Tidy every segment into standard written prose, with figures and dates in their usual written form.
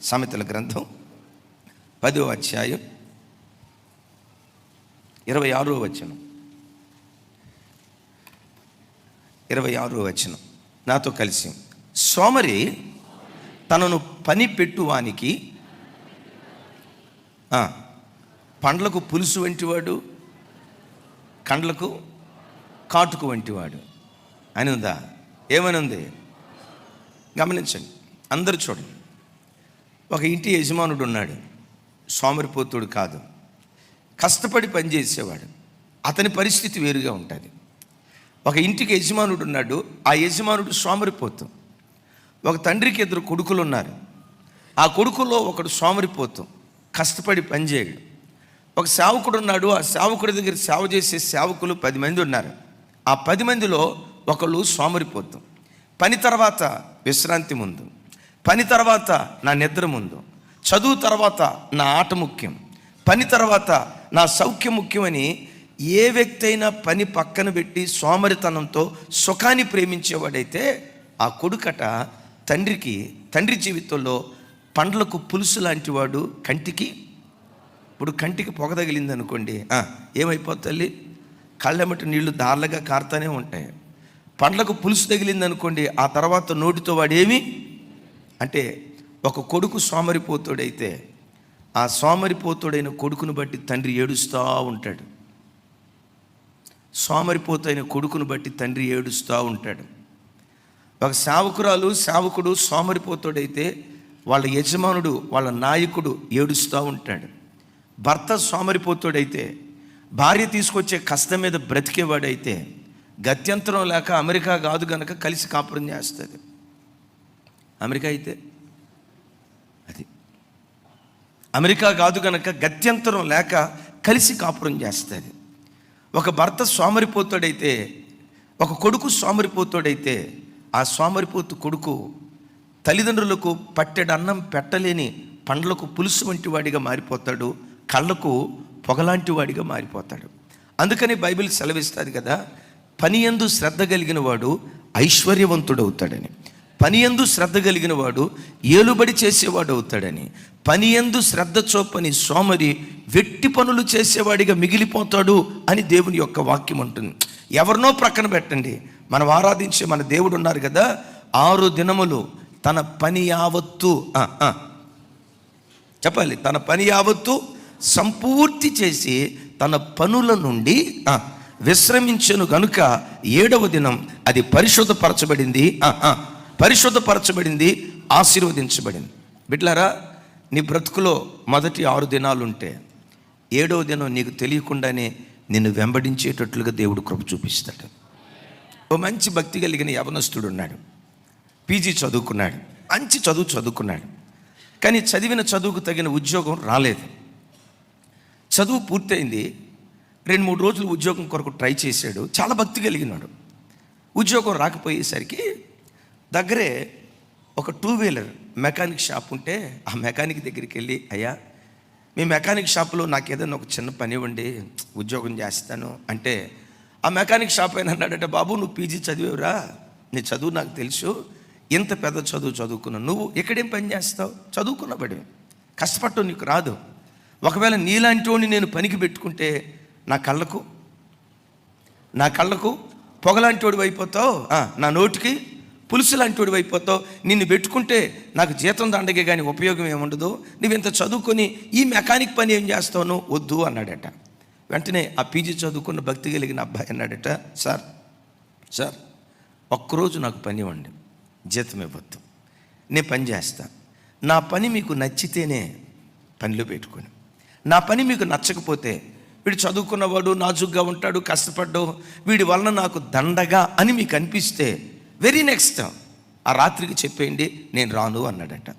సామెతల గ్రంథం 10వ అధ్యాయం 26వ వచనం. 26వ వచనం నాతో కలిసి. సోమరి తనను పని పెట్టువానికి పండ్లకు పులుసు వంటివాడు, కండ్లకు కాటుకు వంటివాడు అని ఉందా? ఏమని ఉంది? గమనించండి, అందరూ చూడండి. ఒక ఇంటి యజమానుడు ఉన్నాడు, సోమరిపోతుడు కాదు, కష్టపడి పనిచేసేవాడు. అతని పరిస్థితి వేరుగా ఉంటుంది. ఒక ఇంటికి యజమానుడు ఉన్నాడు, ఆ యజమానుడు సోమరిపోతు. ఒక తండ్రికి 2 కొడుకులు ఉన్నారు. ఆ కొడుకులో ఒకడు సోమరిపోతు, కష్టపడి పనిచేయడు. ఒక సేవకుడు ఉన్నాడు, ఆ సేవకుడి దగ్గర సేవ చేసే సేవకులు 10 మంది ఉన్నారు. ఆ 10 మందిలో ఒకళ్ళు సోమరిపోతు. పని తర్వాత విశ్రాంతి ముందు, పని తర్వాత నా నిద్ర ముందు, చదువు తర్వాత నా ఆట ముఖ్యం, పని తర్వాత నా సౌఖ్యం ముఖ్యమని ఏ వ్యక్తి అయినా పని పక్కన పెట్టి సోమరితనంతో సుఖాన్ని ప్రేమించేవాడైతే ఆ కొడుకట తండ్రి జీవితంలో పండ్లకు పులుసు లాంటి వాడు. ఇప్పుడు కంటికి పొగ తగిలింది అనుకోండి, ఏమైపోతుంది? కళ్ళెమ్మటి నీళ్లు దార్లుగా కారుతూనే ఉంటాయి. పండ్లకు పులుసు తగిలింది అనుకోండి, ఆ తర్వాత నోటితో వాడేమి అంటే, ఒక కొడుకు సోమరిపోతుడైతే ఆ సోమరిపోతుడైన కొడుకును బట్టి తండ్రి ఏడుస్తూ ఉంటాడు. సోమరిపోతైన కొడుకును బట్టి తండ్రి ఏడుస్తూ ఉంటాడు. ఒక సేవకుడు సోమరిపోతుడైతే వాళ్ళ యజమానుడు, వాళ్ళ నాయకుడు ఏడుస్తూ ఉంటాడు. భర్త సోమరిపోతుడైతే, భార్య తీసుకొచ్చే కష్టం మీద బ్రతికేవాడైతే, గత్యంతరం లేక అమెరికా కాదు గనక కలిసి కాపురం చేస్తుంది. అమెరికా అయితే అది అమెరికా కాదు గనక గత్యంతరం లేక కలిసి కాపురం చేస్తుంది. ఒక భర్త సోమరిపోతుడైతే, ఒక కొడుకు సోమరిపోతుడైతే, ఆ సోమరిపోతు కొడుకు తల్లిదండ్రులకు పట్టెడు అన్నం పెట్టలేని పండ్లకు పులుసు వంటి వాడిగా మారిపోతాడు, కళ్ళకు పొగలాంటి వాడిగా మారిపోతాడు. అందుకని బైబిల్ సెలవిస్తుంది కదా, పని యందు శ్రద్ధ కలిగిన వాడు ఐశ్వర్యవంతుడవుతాడని, పని యందు శ్రద్ధ కలిగిన వాడు ఏలుబడి చేసేవాడు అవుతాడని, పని యందు శ్రద్ధ చూపని సోమరి వెట్టి పనులు చేసేవాడిగా మిగిలిపోతాడు అని దేవుని యొక్క వాక్యం ఉంటుంది. ఎవరినో ప్రక్కన పెట్టండి, మనం ఆరాధించే మన దేవుడు ఉన్నారు కదా, 6 దినములు తన పని యావత్తు చెప్పాలి, తన పని యావత్తు సంపూర్తి చేసి తన పనుల నుండి విశ్రమించెను గనుక 7వ దినం అది పరిశుద్ధపరచబడింది, ఆశీర్వదించబడింది. బిడ్డలారా, నీ బ్రతుకులో మొదటి 6 దినాలు ఉంటే 7వ దినం నీకు తెలియకుండానే నిన్ను వెంబడించేటట్లుగా దేవుడు కృప చూపిస్తాడు. ఓ మంచి భక్తి కలిగిన యవనస్తుడు ఉన్నాడు, పీజీ చదువుకున్నాడు, మంచి చదువుకున్నాడు. కానీ చదివిన చదువుకు తగిన ఉద్యోగం రాలేదు. చదువు పూర్తయింది, 2-3 రోజులు ఉద్యోగం కొరకు ట్రై చేశాడు, చాలా భక్తి కలిగినాడు. ఉద్యోగం రాకపోయేసరికి దగ్గరే ఒక 2 వీలర్ మెకానిక్ షాప్ ఉంటే ఆ మెకానిక్ దగ్గరికి వెళ్ళి, అయ్యా మీ మెకానిక్ షాప్లో నాకు ఏదైనా ఒక చిన్న పని ఇవ్వండి, ఉద్యోగం చేస్తాను అంటే, ఆ మెకానిక్ షాప్ అయినా అన్నాడట, బాబు నువ్వు పీజీ చదివేవురా, నీ చదువు నాకు తెలుసు, ఇంత పెద్ద చదువు చదువుకున్నావు, నువ్వు ఎక్కడేం పని చేస్తావు, చదువుకున్నబడి కష్టపడటం నీకు రాదు. ఒకవేళ నీలాంటి వాడిని నేను పనికి పెట్టుకుంటే నా కళ్ళకు పొగలాంటి వాడు అయిపోతావు, నా నోటికి పులుసు లాంటి వాడు అయిపోతావు, నిన్ను పెట్టుకుంటే నాకు జీతం దండగే కానీ ఉపయోగం ఏముండదు, నువ్వు ఇంత చదువుకొని ఈ మెకానిక్ పని ఏం చేస్తావు, వద్దు అన్నాడట. వెంటనే ఆ పీజీ చదువుకున్న భక్తి కలిగిన అబ్బాయి అన్నాడట, సార్ ఒక్కరోజు నాకు పని ఇవ్వండి, జీతం ఇవ్వద్దు, నేను పని చేస్తా, నా పని మీకు నచ్చితేనే పనిలో పెట్టుకొని, నా పని మీకు నచ్చకపోతే, వీడు చదువుకున్నవాడు నాజుగ్గా ఉంటాడు, కష్టపడ్డావు, వీడి వలన నాకు దండగా అని మీకు అనిపిస్తే వెరీ నెక్స్ట్ ఆ రాత్రికి చెప్పేయండి నేను రాను అన్నాడట.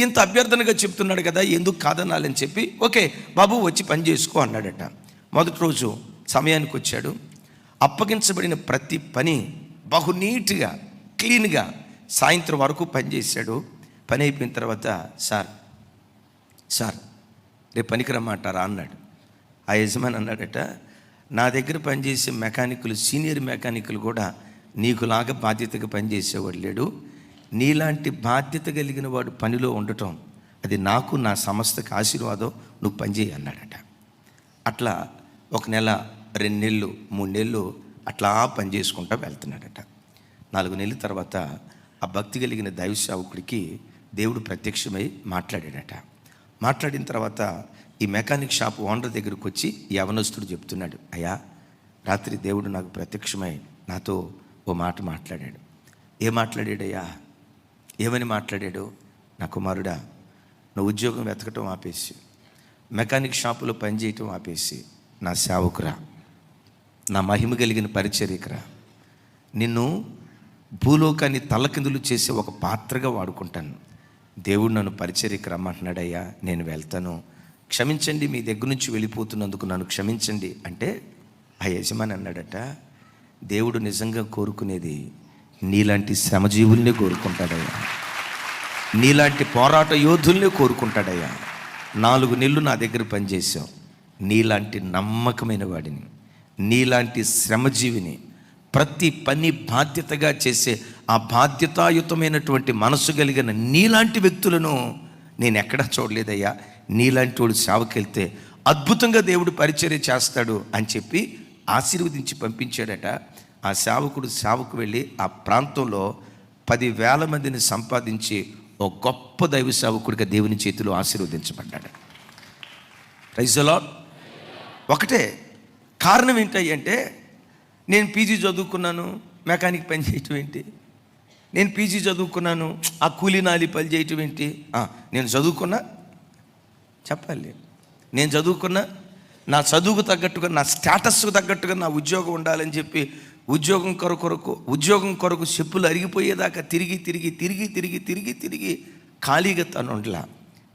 ఇంత అభ్యర్థనగా చెప్తున్నాడు కదా, ఎందుకు కాదనాలని చెప్పి, ఓకే బాబు వచ్చి పని చేసుకో అన్నాడట. మొదటి రోజు సమయానికి వచ్చాడు, అప్పగించబడిన ప్రతి పని బహు నీట్గా క్లీన్గా సాయంత్రం వరకు పనిచేశాడు. పని అయిపోయిన తర్వాత సార్ రేపు పనికి రమ్మంటారా అన్నాడు. ఆ యజమాని అన్నాడట, నా దగ్గర పనిచేసే మెకానికులు, సీనియర్ మెకానికులు కూడా నీకులాగా బాధ్యతగా పనిచేసేవాడు లేడు, నీలాంటి బాధ్యత కలిగిన వాడు పనిలో ఉండటం అది నాకు నా సంస్థకి ఆశీర్వాదం, నువ్వు పనిచేయి అన్నాడట. అట్లా 1 నెల, 2 నెలలు, 3 నెలలు అట్లా పని చేసుకుంటూ వెళ్తున్నాడట. 4 నెలల తర్వాత ఆ భక్తి కలిగిన దైవ సేవకుడికి దేవుడు ప్రత్యక్షమై మాట్లాడాడట. మాట్లాడిన తర్వాత ఈ మెకానిక్ షాప్ ఓనర్ దగ్గరికి వచ్చి యవనస్తుడు చెప్తున్నాడు, అయ్యా రాత్రి దేవుడు నాకు ప్రత్యక్షమై నాతో ఓ మాట మాట్లాడాడు. ఏం మాట్లాడాడయ్యా? ఏమని మాట్లాడాడు? నా కుమారుడా, నువ్వు ఉద్యోగం వెతకటం ఆపేసి, మెకానిక్ షాపులో పనిచేయటం ఆపేసి నా సేవకురా, నా మహిమ కలిగిన పరిచర్యకురా, నిన్ను భూలోకాన్ని తలకిందులు చేసే ఒక పాత్రగా వాడుకుంటాను. దేవుడు నన్ను పరిచర్యకు రమ్మంటున్నాడయ్యా, నేను వెళ్తాను, క్షమించండి, మీ దగ్గర నుంచి వెళ్ళిపోతున్నందుకు నన్ను క్షమించండి అంటే ఆ యజమాని అన్నాడట, దేవుడు నిజంగా కోరుకునేది నీలాంటి శ్రమజీవుల్ని కోరుకుంటాడయ్యా, నీలాంటి పోరాట యోధుల్ని కోరుకుంటాడయ్యా. 4 నెలలు నా దగ్గర పనిచేసావు, నీలాంటి నమ్మకమైన వాడిని, నీలాంటి శ్రమజీవిని, ప్రతి పని బాధ్యతగా చేసే ఆ బాధ్యతాయుతమైనటువంటి మనసు కలిగిన నీలాంటి వ్యక్తులను నేను ఎక్కడా చూడలేదయ్యా. నీలాంటి వాడు సేవకెళ్తే అద్భుతంగా దేవుడు పరిచర్య చేస్తాడు అని చెప్పి ఆశీర్వదించి పంపించాడట. ఆ సేవకుడు సేవకు వెళ్ళి ఆ ప్రాంతంలో 10,000 మందిని సంపాదించి ఒక గొప్ప దైవ సేవకుడిగా దేవుని చేతిలో ఆశీర్వదించబడ్డాడు. Praise the lord. ఒకటే కారణం ఏంటంటే, నేను పీజీ చదువుకున్నాను, మెకానిక్ పని చేయటం ఏంటి? నేను పీజీ చదువుకున్నాను, ఆ కూలీ నాలి పని చేయటం ఏంటి? నేను చదువుకున్నా చెప్పాలి, నేను చదువుకున్నా, నా చదువుకు తగ్గట్టుగా, నా స్టేటస్కు తగ్గట్టుగా నా ఉద్యోగం ఉండాలని చెప్పి ఉద్యోగం కొరకు చెప్పులు అరిగిపోయేదాకా తిరిగి ఖాళీగా తను ఉండలా.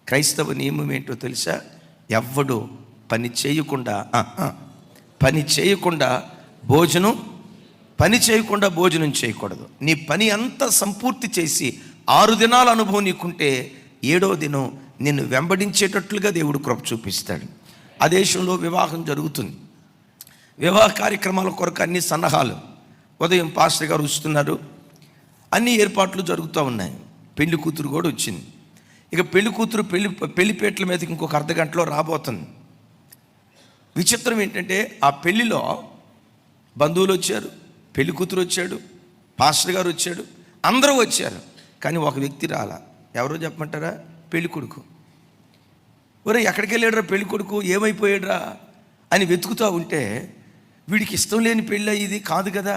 క్రైస్తవ నియమం ఏంటో తెలుసా? ఎవ్వడు పని చేయకుండా భోజనం చేయకూడదు. నీ పని అంతా సంపూర్తి చేసి 6 దినాల అనుభవం నీకుంటే 7వ దినం నిన్ను వెంబడించేటట్లుగా దేవుడు కృప చూపిస్తాడు. ఆ దేశంలో వివాహం జరుగుతుంది. వివాహ కార్యక్రమాల కొరకు అన్ని సన్నాహాలు, ఉదయం పాస్టర్ గారు వస్తున్నారు, అన్ని ఏర్పాట్లు జరుగుతూ ఉన్నాయి. పెళ్లి కూతురు కూడా వచ్చింది. ఇక పెళ్లి కూతురు పెళ్లిపేటల మీదకి ఇంకొక అర్ధగంటలో రాబోతుంది. విచిత్రం ఏంటంటే, ఆ పెళ్లిలో బంధువులు వచ్చారు, పెళ్లి కూతురు వచ్చాడు, పాస్టర్ గారు వచ్చాడు, అందరూ వచ్చారు. కానీ ఒక వ్యక్తి రాలా. ఎవరో చెప్పమంటారా? పెళ్లి కొడుకు. ఒరే ఎక్కడికి వెళ్ళాడురా పెళ్లి కొడుకు, ఏమైపోయాడురా అని వెతుకుతూ ఉంటే, వీడికి ఇష్టం లేని పెళ్ళి ఇది కాదు కదా,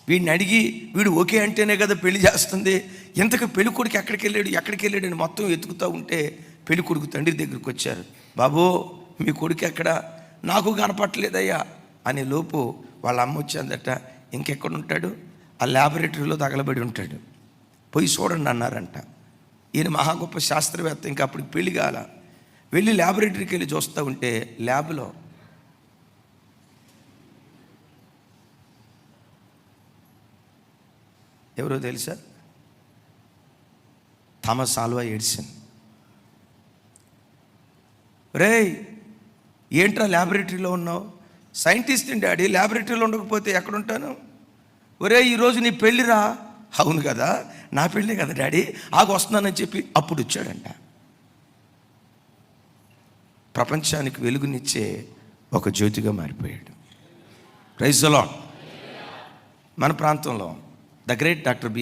వీడిని అడిగి వీడు ఓకే అంటేనే కదా పెళ్లి చేస్తుంది, ఇంతకు పెళ్లి కొడుకు ఎక్కడికి వెళ్ళాడు అని మొత్తం వెతుకుతూ ఉంటే పెళ్లి కొడుకు తండ్రి దగ్గరికి వచ్చారు. బాబో మీ కొడుకు ఎక్కడా? నాకు కనపట్టలేదయ్యా అనే లోపు వాళ్ళ అమ్మ వచ్చిందట, ఇంకెక్కడుంటాడు? ఆ ల్యాబొరేటరీలో తగలబడి ఉంటాడు, పోయి చూడండి అన్నారంట. ఈయన మహా గొప్ప శాస్త్రవేత్త, ఇంకా అప్పుడు పెళ్లి కాల. వెళ్ళి ల్యాబొరేటరీకి వెళ్ళి చూస్తూ ఉంటే ల్యాబ్లో ఎవరో తెలుసా? Thomas Alva Edison. రేయ్ ఏంట్రా ల్యాబొరేటరీలో ఉన్నావు? సైంటిస్ట్ డాడీ, ల్యాబొరేటరీలో ఉండకపోతే ఎక్కడుంటాను? ఒరే ఈరోజు నీ పెళ్ళిరా. అవును కదా, నా పెళ్ళే కదా డాడీ, వస్తున్నానని చెప్పి అప్పుడు వచ్చాడంట. ప్రపంచానికి వెలుగునిచ్చే ఒక జ్యోతిగా మారిపోయాడు. Praise the Lord. మన ప్రాంతంలో the great doctor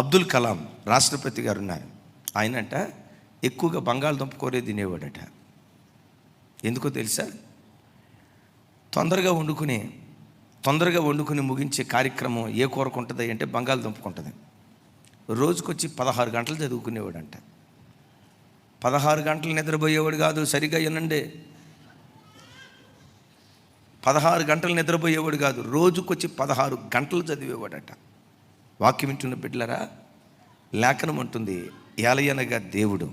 Abdul Kalam రాష్ట్రపతి గారు ఉన్నారు. ఆయనంట ఎక్కువగా బంగాళదుంప కూరే తినేవాడట. ఎందుకో తెలుసా? తొందరగా వండుకుని ముగించే కార్యక్రమం ఏ కూరకు ఉంటుంది అంటే బంగాళదుంపకు ఉంటుంది. రోజుకొచ్చి 16 గంటలు చదువుకునేవాడంట. 16 గంటలు నిద్రపోయేవాడు కాదు, సరిగా వినండి, 16 గంటలు నిద్రపోయేవాడు కాదు, రోజుకొచ్చి 16 గంటలు చదివేవాడట. వాక్యం వింటున్న బిడ్డలారా, లేఖనం అంటుంది, ఏలయనగా దేవుడు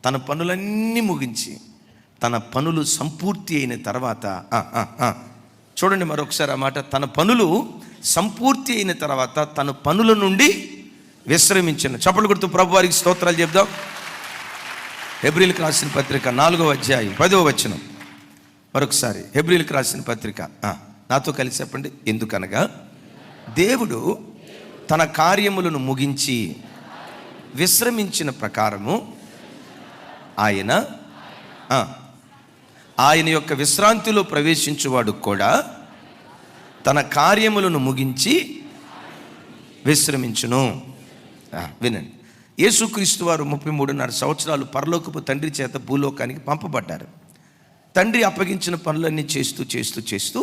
తన పనులన్నీ ముగించి, తన పనులు సంపూర్తి అయిన తర్వాత, చూడండి మరొకసారి ఆ మాట, తన పనులు సంపూర్తి అయిన తర్వాత తన పనుల నుండి విశ్రమించిన. చప్పట్లు కొడుతూ ప్రభు వారికి స్తోత్రాలు చెప్దాం. హెబ్రీయులకు రాసిన పత్రిక 4వ అధ్యాయం 10వ వచనం. మరొకసారి హెబ్రీయులకు రాసిన పత్రిక, నాతో కలిసి చెప్పండి. ఎందుకనగా దేవుడు తన కార్యములను ముగించి విశ్రమించిన ప్రకారము ఆయన ఆయన యొక్క విశ్రాంతిలో ప్రవేశించువాడు కూడా తన కార్యములను ముగించి విశ్రమించును. వినండి, యేసుక్రీస్తు వారు 33.5 సంవత్సరాలు పరలోకపు తండ్రి చేత భూలోకానికి పంపబడ్డారు. తండ్రి అప్పగించిన పనులన్నీ చేస్తూ చేస్తూ చేస్తూ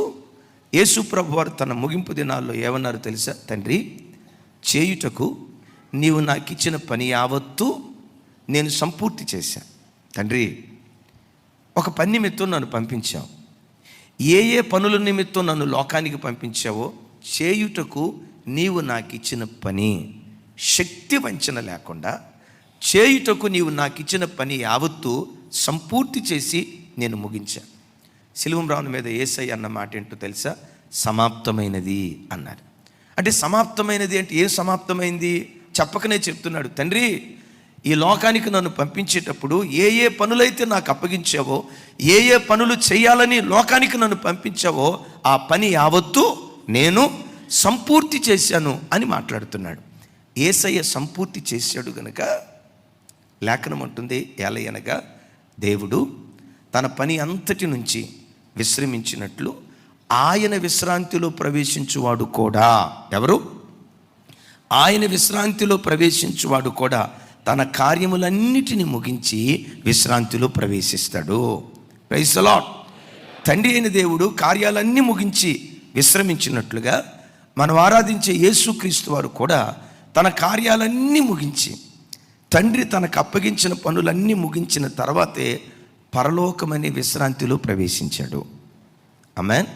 యేసు ప్రభు వారు తన ముగింపు దినాల్లో ఏమన్నారు తెలుసా? తండ్రి, చేయుటకు నీవు నాకు ఇచ్చిన పని యావత్తు నేను సంపూర్తి చేశాను. తండ్రి, ఒక పని నిమిత్తం నన్ను పంపించావు. ఏ ఏ పనుల నిమిత్తం నన్ను లోకానికి పంపించావో చేయుటకు నీవు నాకు ఇచ్చిన పని శక్తి వంచన లేకుండా చేయుటకు నీవు నాకు ఇచ్చిన పని యావత్తు సంపూర్తి చేసి నేను ముగించాను. సిలువ మీద యేసయ్య అన్న మాట ఏంటో తెలుసా? సమాప్తమైనది అన్నారు. అంటే సమాప్తమైనది అంటే ఏం సమాప్తమైంది చెప్పకనే చెప్తున్నాడు. తండ్రి, ఈ లోకానికి నన్ను పంపించేటప్పుడు ఏ ఏ పనులైతే నాకు అప్పగించావో, ఏ ఏ పనులు చేయాలని లోకానికి నన్ను పంపించావో ఆ పని యావత్తు నేను సంపూర్తి చేశాను అని మాట్లాడుతున్నాడు. యేసయ్య సంపూర్తి చేశాడు గనుక లేఖనం అంటుంది, ఎలయనగా దేవుడు తన పని అంతటి నుంచి విశ్రమించినట్లు ఆయన విశ్రాంతిలో ప్రవేశించువాడు కూడా, ఎవరు? ఆయన విశ్రాంతిలో ప్రవేశించువాడు కూడా తన కార్యములన్నిటిని ముగించి విశ్రాంతిలో ప్రవేశిస్తాడు. Praise the Lord. తండ్రి అయిన దేవుడు కార్యాలన్నీ ముగించి విశ్రమించినట్లుగా మనం ఆరాధించే యేసుక్రీస్తు వారు కూడా తన కార్యాలన్నీ ముగించి, తండ్రి తనకు అప్పగించిన పనులన్నీ ముగించిన తర్వాతే పరలోకమనే విశ్రాంతిలో ప్రవేశించాడు. ఆమేన్.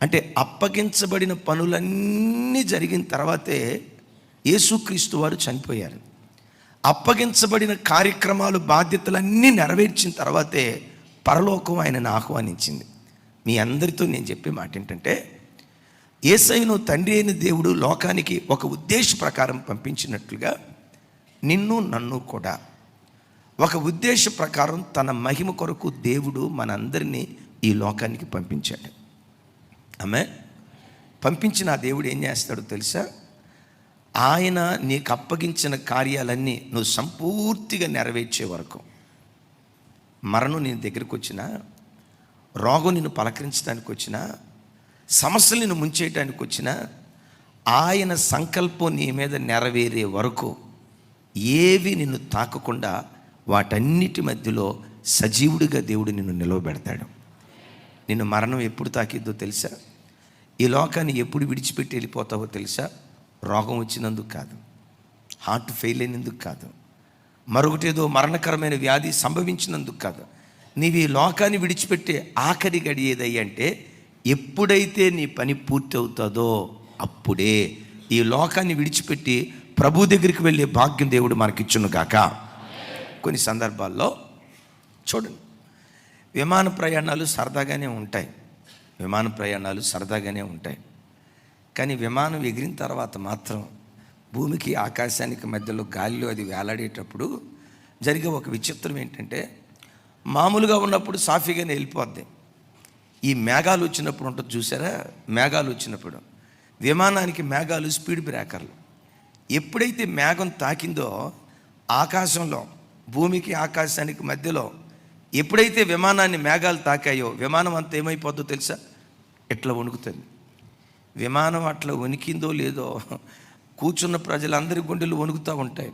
అంటే అప్పగించబడిన పనులన్నీ జరిగిన తర్వాతే యేసుక్రీస్తు వారు చనిపోయారు. అప్పగించబడిన కార్యక్రమాలు బాధ్యతలన్నీ నెరవేర్చిన తర్వాతే పరలోకం ఆయనను ఆహ్వానించింది. మీ అందరితో నేను చెప్పే మాట ఏంటంటే, యేసయ్యను తండ్రి అయిన దేవుడు లోకానికి ఒక ఉద్దేశ ప్రకారం పంపించినట్లుగా నిన్ను నన్ను కూడా ఒక ఉద్దేశ ప్రకారం తన మహిమ కొరకు దేవుడు మనందరినీ ఈ లోకానికి పంపించాడు. ఆమేన్. పంపించిన ఆ దేవుడు ఏం చేస్తాడో తెలుసా? ఆయన నీకు అప్పగించిన కార్యాలన్నీ నువ్వు సంపూర్తిగా నెరవేర్చే వరకు, మరణం నీ దగ్గరికి వచ్చినా, రోగం నిన్ను పలకరించడానికి వచ్చినా, సమస్యలు నిన్ను ముంచేయడానికి వచ్చినా, ఆయన సంకల్పం నీ మీద నెరవేరే వరకు ఏవి నిన్ను తాకకుండా వాటన్నిటి మధ్యలో సజీవుడిగా దేవుడు నిన్ను నిలవబెడతాడు. నిన్ను మరణం ఎప్పుడు తాకిద్దో తెలుసా? ఈ లోకాన్ని ఎప్పుడు విడిచిపెట్టి వెళ్ళిపోతావో తెలుసా? రోగం వచ్చినందుకు కాదు, హార్ట్ ఫెయిల్ అయినందుకు కాదు, మరొకటేదో మరణకరమైన వ్యాధి సంభవించినందుకు కాదు. నీవు ఈ లోకాన్ని విడిచిపెట్టే ఆఖరి గడి ఏదయ్యా అంటే, ఎప్పుడైతే నీ పని పూర్తి అవుతుందో అప్పుడే ఈ లోకాన్ని విడిచిపెట్టి ప్రభు దగ్గరికి వెళ్ళే భాగ్యం దేవుడు మనకిచ్చును గాక. కొన్ని సందర్భాల్లో చూడండి, విమాన ప్రయాణాలు సరదాగానే ఉంటాయి. కానీ విమానం ఎగిరిన తర్వాత మాత్రం భూమికి ఆకాశానికి మధ్యలో గాలిలో అది వేలాడేటప్పుడు జరిగే ఒక విచిత్రం ఏంటంటే, మామూలుగా ఉన్నప్పుడు సాఫీగానే వెళ్ళిపోద్ది. ఈ మేఘాలు వచ్చినప్పుడు ఉంటుంది చూసారా? మేఘాలు వచ్చినప్పుడు విమానానికి మేఘాలు స్పీడ్ బ్రేకర్లు. ఎప్పుడైతే మేఘం తాకిందో ఆకాశంలో, భూమికి ఆకాశానికి మధ్యలో ఎప్పుడైతే విమానాన్ని మేఘాలు తాకాయో విమానం అంతా ఏమైపోద్దో తెలుసా? ఎట్లా వణుకుతుంది. విమానం అట్లా వణికిందో లేదో కూర్చున్న ప్రజలందరి గుండెలు వణుకుతూ ఉంటాయి.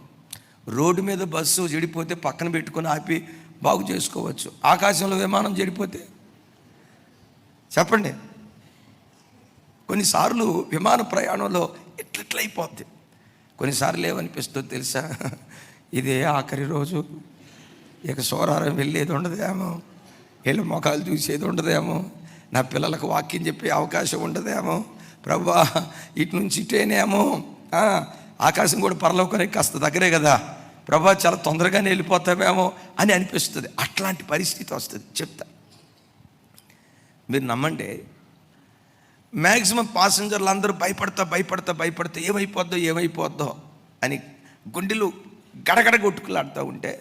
రోడ్డు మీద బస్సు చెడిపోతే పక్కన పెట్టుకొని ఆపి బాగు చేసుకోవచ్చు. ఆకాశంలో విమానం చెడిపోతే చెప్పండి. కొన్నిసార్లు విమాన ప్రయాణంలో ఎట్లయిపోద్ది. కొన్నిసార్లు ఏమనిపిస్తుందో తెలుసా? ఇదే ఆఖరి రోజు, ఇక సోరారం వెళ్ళేది ఉండదేమో, వీళ్ళ మొఖాలు చూసేది ఉండదేమో, నా పిల్లలకు వాక్యం చెప్పే అవకాశం ఉండదేమో, ప్రభువా ఇటు నుంచి ఇటేనేమో, ఆకాశం కూడా పరలోకానికి కాస్త దగ్గరే కదా, ప్రభువా చాలా తొందరగానే వెళ్ళిపోతామేమో అని అనిపిస్తుంది. అట్లాంటి పరిస్థితి వస్తుంది. చెప్తా, మీరు నమ్మండి, మ్యాక్సిమం పాసెంజర్లు అందరూ భయపడతా ఏమైపోద్దో అని గుండెలు గడగడ కొట్టుకులాడుతూ ఉంటే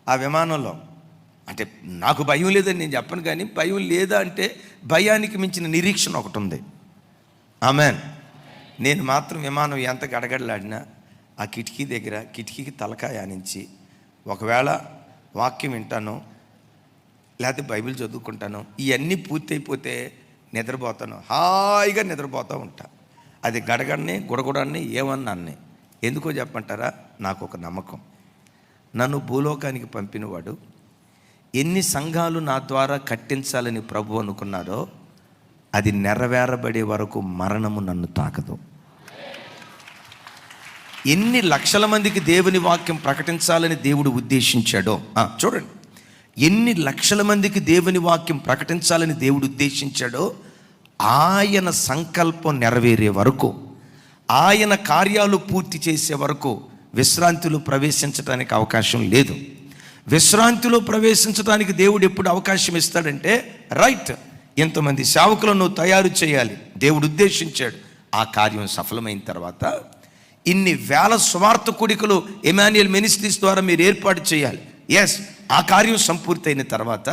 ఆ విమానంలో, అంటే నాకు భయం లేదని నేను చెప్పను, కానీ భయం లేదా అంటే భయానికి మించిన నిరీక్షణ ఒకటి ఉంది. ఆమెన్. నేను మాత్రం విమానం ఎంత గడగడలాడినా ఆ కిటికీ దగ్గర కిటికీకి తలకాయ ఆనించి ఒకవేళ వాక్యం వింటాను, లేకపోతే బైబిల్ చదువుకుంటాను, ఇవన్నీ పూర్తయిపోతే నిద్రపోతాను, హాయిగా నిద్రపోతూ ఉంటా. అది గడగడని గుడగుడాన్ని ఏమన్నాన్ని. ఎందుకో చెప్పంటారా? నాకు ఒక నమ్మకం, నన్ను భూలోకానికి పంపినవాడు ఎన్ని సంఘాలు నా ద్వారా కట్టించాలని ప్రభు అనుకున్నాడో అది నెరవేరబడే వరకు మరణము నన్ను తాకదు. ఎన్ని లక్షల మందికి దేవుని వాక్యం ప్రకటించాలని దేవుడు ఉద్దేశించాడో చూడండి, ఎన్ని లక్షల మందికి దేవుని వాక్యం ప్రకటించాలని దేవుడు ఉద్దేశించాడో ఆయన సంకల్పం నెరవేరే వరకు, ఆయన కార్యాలు పూర్తి చేసే వరకు విశ్రాంతిలో ప్రవేశించడానికి అవకాశం లేదు. విశ్రాంతిలో ప్రవేశించడానికి దేవుడు ఎప్పుడు అవకాశం ఇస్తాడంటే, రైట్, ఇంతమంది సేవకులను తయారు చేయాలి, దేవుడు ఉద్దేశించాడు. ఆ కార్యం సఫలమైన తర్వాత ఇన్ని వేల సువార్త కూడికలు ఎమాన్యుయల్ మినిస్ట్రీస్ ద్వారా మీరు ఏర్పాటు చేయాలి. ఎస్, ఆ కార్యం సంపూర్తయిన తర్వాత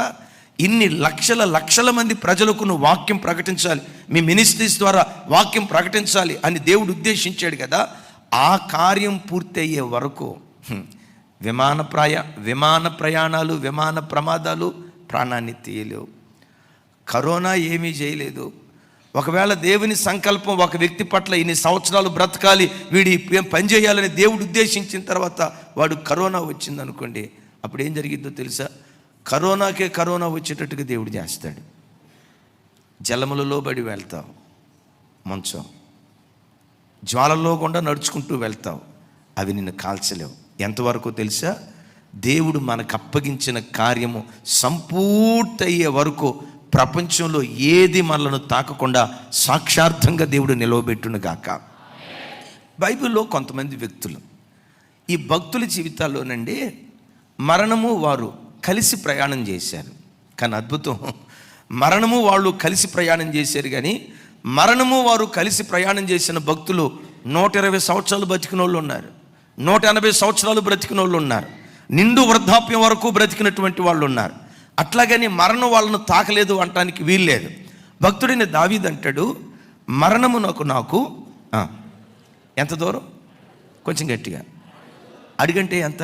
ఇన్ని లక్షల మంది ప్రజలకు నువ్వు వాక్యం ప్రకటించాలి, మీ మినిస్ట్రీస్ ద్వారా వాక్యం ప్రకటించాలి అని దేవుడు ఉద్దేశించాడు కదా. ఆ కార్యం పూర్తయ్యే వరకు విమాన ప్రయాణాలు, విమాన ప్రమాదాలు ప్రాణాన్ని తీయలేవు. కరోనా ఏమీ చేయలేదు. ఒకవేళ దేవుని సంకల్పం ఒక వ్యక్తి పట్ల ఇన్ని సంవత్సరాలు బ్రతకాలి, వీడి పని చేయాలని దేవుడు ఉద్దేశించిన తర్వాత వాడు కరోనా వచ్చిందనుకోండి, అప్పుడు ఏం జరిగిద్దో తెలుసా? కరోనాకే కరోనా వచ్చేటట్టుగా దేవుడు చేస్తాడు. జలములలో బడి వెళ్తావు, మంచం జ్వాలలో గుండా నడుచుకుంటూ వెళ్తావు, అవి నిన్ను కాల్చలేవు. ఎంతవరకు తెలుసా? దేవుడు మనకు అప్పగించిన కార్యము సంపూర్తయ్యే వరకు ప్రపంచంలో ఏది మనలను తాకకుండా సాక్షార్థంగా దేవుడు నిలవబెట్టును గాక. బైబిల్లో కొంతమంది వ్యక్తులు, ఈ భక్తుల జీవితాల్లోనండి మరణము వారు కలిసి ప్రయాణం చేశారు. కానీ అద్భుతం, మరణము వాళ్ళు కలిసి ప్రయాణం చేశారు. కానీ మరణము వారు కలిసి ప్రయాణం చేసిన భక్తులు 120 సంవత్సరాలు బ్రతికిన వాళ్ళు ఉన్నారు, 180 సంవత్సరాలు బ్రతికిన వాళ్ళు ఉన్నారు, నిండు వృద్ధాప్యం వరకు బ్రతికినటువంటి వాళ్ళు ఉన్నారు. అట్లాగని మరణం వాళ్ళను తాకలేదు అనటానికి వీల్లేదు. భక్తుడైన దావీదు అంటాడు, మరణము నాకు ఎంత దూరం? కొంచెం గట్టిగా అడిగంటే ఎంత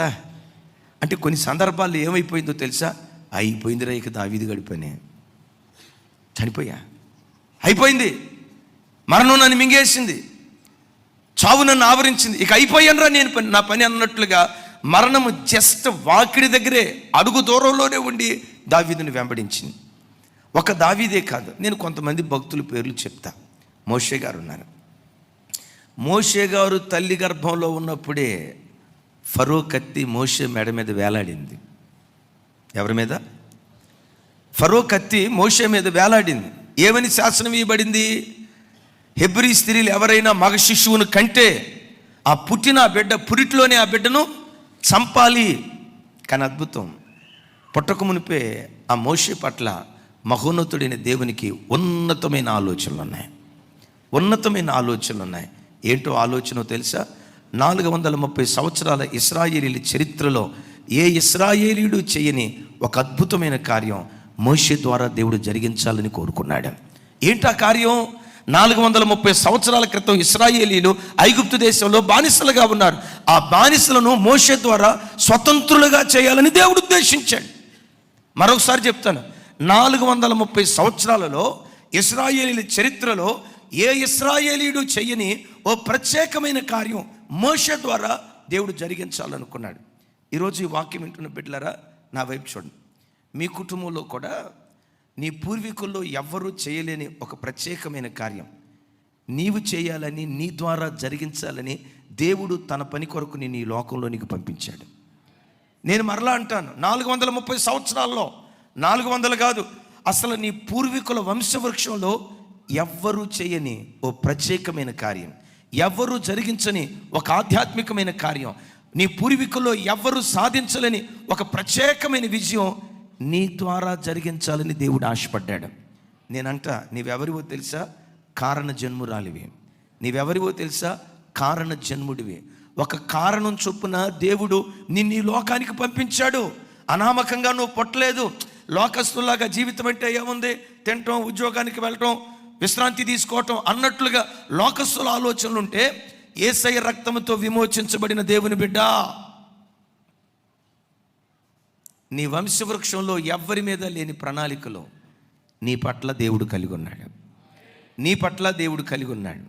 అంటే, కొన్ని సందర్భాల్లో ఏమైపోయిందో తెలుసా? అయిపోయిందిరా, ఇక దావీదు గడిపోయినా, చనిపోయా, అయిపోయింది, మరణం నన్ను మింగేసింది, చావు నన్ను ఆవరించింది, ఇక అయిపోయానురా నేను నా పని అన్నట్లుగా మరణము జస్ట్ వాకిడి దగ్గరే అడుగు దూరంలోనే ఉండి దావీదుని వెంబడించింది. ఒక దావీదే కాదు, నేను కొంతమంది భక్తుల పేర్లు చెప్తా. మోషే గారు ఉన్నారు. మోషే గారు తల్లి గర్భంలో ఉన్నప్పుడే ఫరో కత్తి మోషే మెడ మీద వేలాడింది. ఎవరి మీద? ఫరో కత్తి మోషే మీద వేలాడింది. ఏమని శాసనం ఇవ్వబడింది? హెబ్రీ స్త్రీలు ఎవరైనా మగ శిశువును కంటే ఆ పుట్టిన బిడ్డ పురిటిలోనే ఆ బిడ్డను చంపాలి. కానీ అద్భుతం, పుట్టక మునిపే ఆ మోషే పట్ల మహోన్నతుడైన దేవునికి ఉన్నతమైన ఆలోచనలు ఉన్నాయి. ఏంటో ఆలోచన తెలుసా? 430 సంవత్సరాల ఇశ్రాయేలీల చరిత్రలో ఏ ఇశ్రాయేలీయుడు చేయని ఒక అద్భుతమైన కార్యం మోషే ద్వారా దేవుడు జరిగించాలని కోరుకున్నాడు. ఏంటా కార్యం? 430 సంవత్సరాల క్రితం ఇశ్రాయేలీలు ఐగుప్తు దేశంలో బానిసలుగా ఉన్నారు. ఆ బానిసలను మోషే ద్వారా స్వతంత్రులుగా చేయాలని దేవుడు ఉద్దేశించాడు. మరొకసారి చెప్తాను, 430 సంవత్సరాలలో ఇశ్రాయేలీల చరిత్రలో ఏ ఇశ్రాయేలీయుడు చెయ్యని ఓ ప్రత్యేకమైన కార్యం మోషే ద్వారా దేవుడు జరిగించాలనుకున్నాడు. ఈరోజు ఈ వాక్యం వింటున్న బిడ్డలారా, నా వైపు చూడండి. మీ కుటుంబంలో కూడా నీ పూర్వీకుల్లో ఎవ్వరూ చేయలేని ఒక ప్రత్యేకమైన కార్యం నీవు చేయాలని, నీ ద్వారా జరిగించాలని దేవుడు తన పని కొరకు నేను ఈ లోకంలో నీకు పంపించాడు. నేను మరలా అంటాను, 430 సంవత్సరాల్లో 400 కాదు, అసలు నీ పూర్వీకుల వంశవృక్షంలో ఎవ్వరూ చేయని ఓ ప్రత్యేకమైన కార్యం, ఎవ్వరూ జరిగించని ఒక ఆధ్యాత్మికమైన కార్యం, నీ పూర్వీకుల్లో ఎవ్వరూ సాధించలేని ఒక ప్రత్యేకమైన విజయం నీ ద్వారా జరిగించాలని దేవుడు ఆశపడ్డాడు. నేనంట, నీవెవరివో తెలుసా? కారణ జన్మురాలివి. నీవెవరివో తెలుసా? కారణ జన్ముడివి. ఒక కారణం చొప్పున దేవుడు నిన్ను ఈ లోకానికి పంపించాడు. అనామకంగా నువ్వు పుట్టలేదు. లోకస్తులాగా జీవితం అంటే ఏముంది? తినటం, ఉద్యోగానికి వెళ్ళటం, విశ్రాంతి తీసుకోవటం అన్నట్లుగా లోకస్తుల ఆలోచనలు ఉంటే, యేసయ్య రక్తముతో విమోచించబడిన దేవుని బిడ్డ, నీ వంశవృక్షంలో ఎవ్వరి మీద లేని ప్రణాళికలో నీ పట్ల దేవుడు కలిగి ఉన్నాడు. నీ పట్ల దేవుడు కలిగి ఉన్నాడు.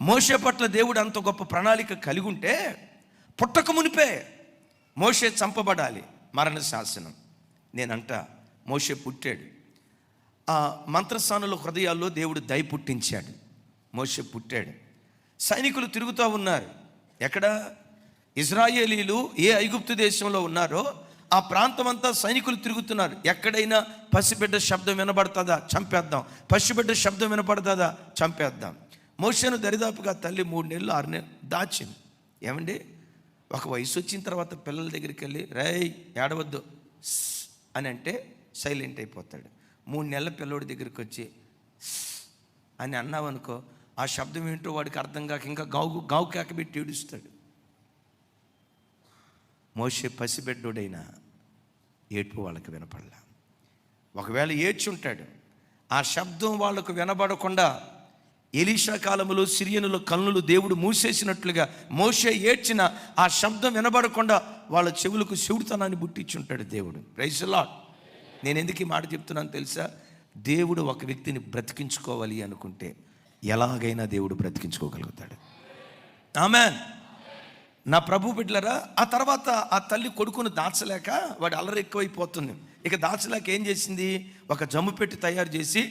మోషే పట్ల దేవుడు అంత గొప్ప ప్రణాళిక కలిగి ఉంటే పుట్టక మునిపే మోషే చంపబడాలి, మరణ శాసనం. నేనంట మోషే పుట్టాడు. ఆ మంత్రస్థానుల హృదయాల్లో దేవుడు దయ పుట్టించాడు. మోషే పుట్టాడు. సైనికులు తిరుగుతూ ఉన్నారు. ఎక్కడ? ఇజ్రాయేలీలు ఏ ఐగుప్తు దేశంలో ఉన్నారో ఆ ప్రాంతం అంతా సైనికులు తిరుగుతున్నారు. ఎక్కడైనా పసిబిడ్డ శబ్దం వినబడుతుందా, చంపేద్దాం. పసిబిడ్డ శబ్దం వినపడుతుందా, చంపేద్దాం. మోషేను దరిదాపుగా తల్లి 3 నెలలు 6 నెలలు దాచింది. ఏమండి, ఒక వయసు వచ్చిన తర్వాత పిల్లల దగ్గరికి వెళ్ళి రేయ్ ఏడవద్దు అని అంటే సైలెంట్ అయిపోతాడు. 3 నెలల పిల్లోడి దగ్గరికి వచ్చి అని అన్నావనుకో, ఆ శబ్దం ఏంటో వాడికి అర్థం కాక ఇంకా గావు కేకబెట్టి ఏడుస్తాడు. మోషే పసిబిడ్డోడైనా ఏడ్పు వాళ్ళకి వినపడలా. ఒకవేళ ఏడ్చుంటాడు, ఆ శబ్దం వాళ్ళకు వినబడకుండా ఎలీషా కాలంలో సిరియనుల కన్నులు దేవుడు మూసేసినట్లుగా మోషే ఏడ్చిన ఆ శబ్దం వినబడకుండా వాళ్ళ చెవులకు చెవుడుతనాన్ని బుట్టించుంటాడు దేవుడు. Praise the lord. నేను ఎందుకు ఈ మాట చెప్తున్నాను తెలుసా? దేవుడు ఒక వ్యక్తిని బ్రతికించుకోవాలి అనుకుంటే ఎలాగైనా దేవుడు బ్రతికించుకోగలుగుతాడు. ఆమేన్. నా ప్రభు బిడ్డలారా, ఆ తర్వాత ఆ తల్లి కొడుకును దాచలేక వాడు అల్లరి ఎక్కువైపోతుంది. ఇక దాచలేక ఏం చేసింది? ఒక జమ్ము పెట్టి తయారు చేసి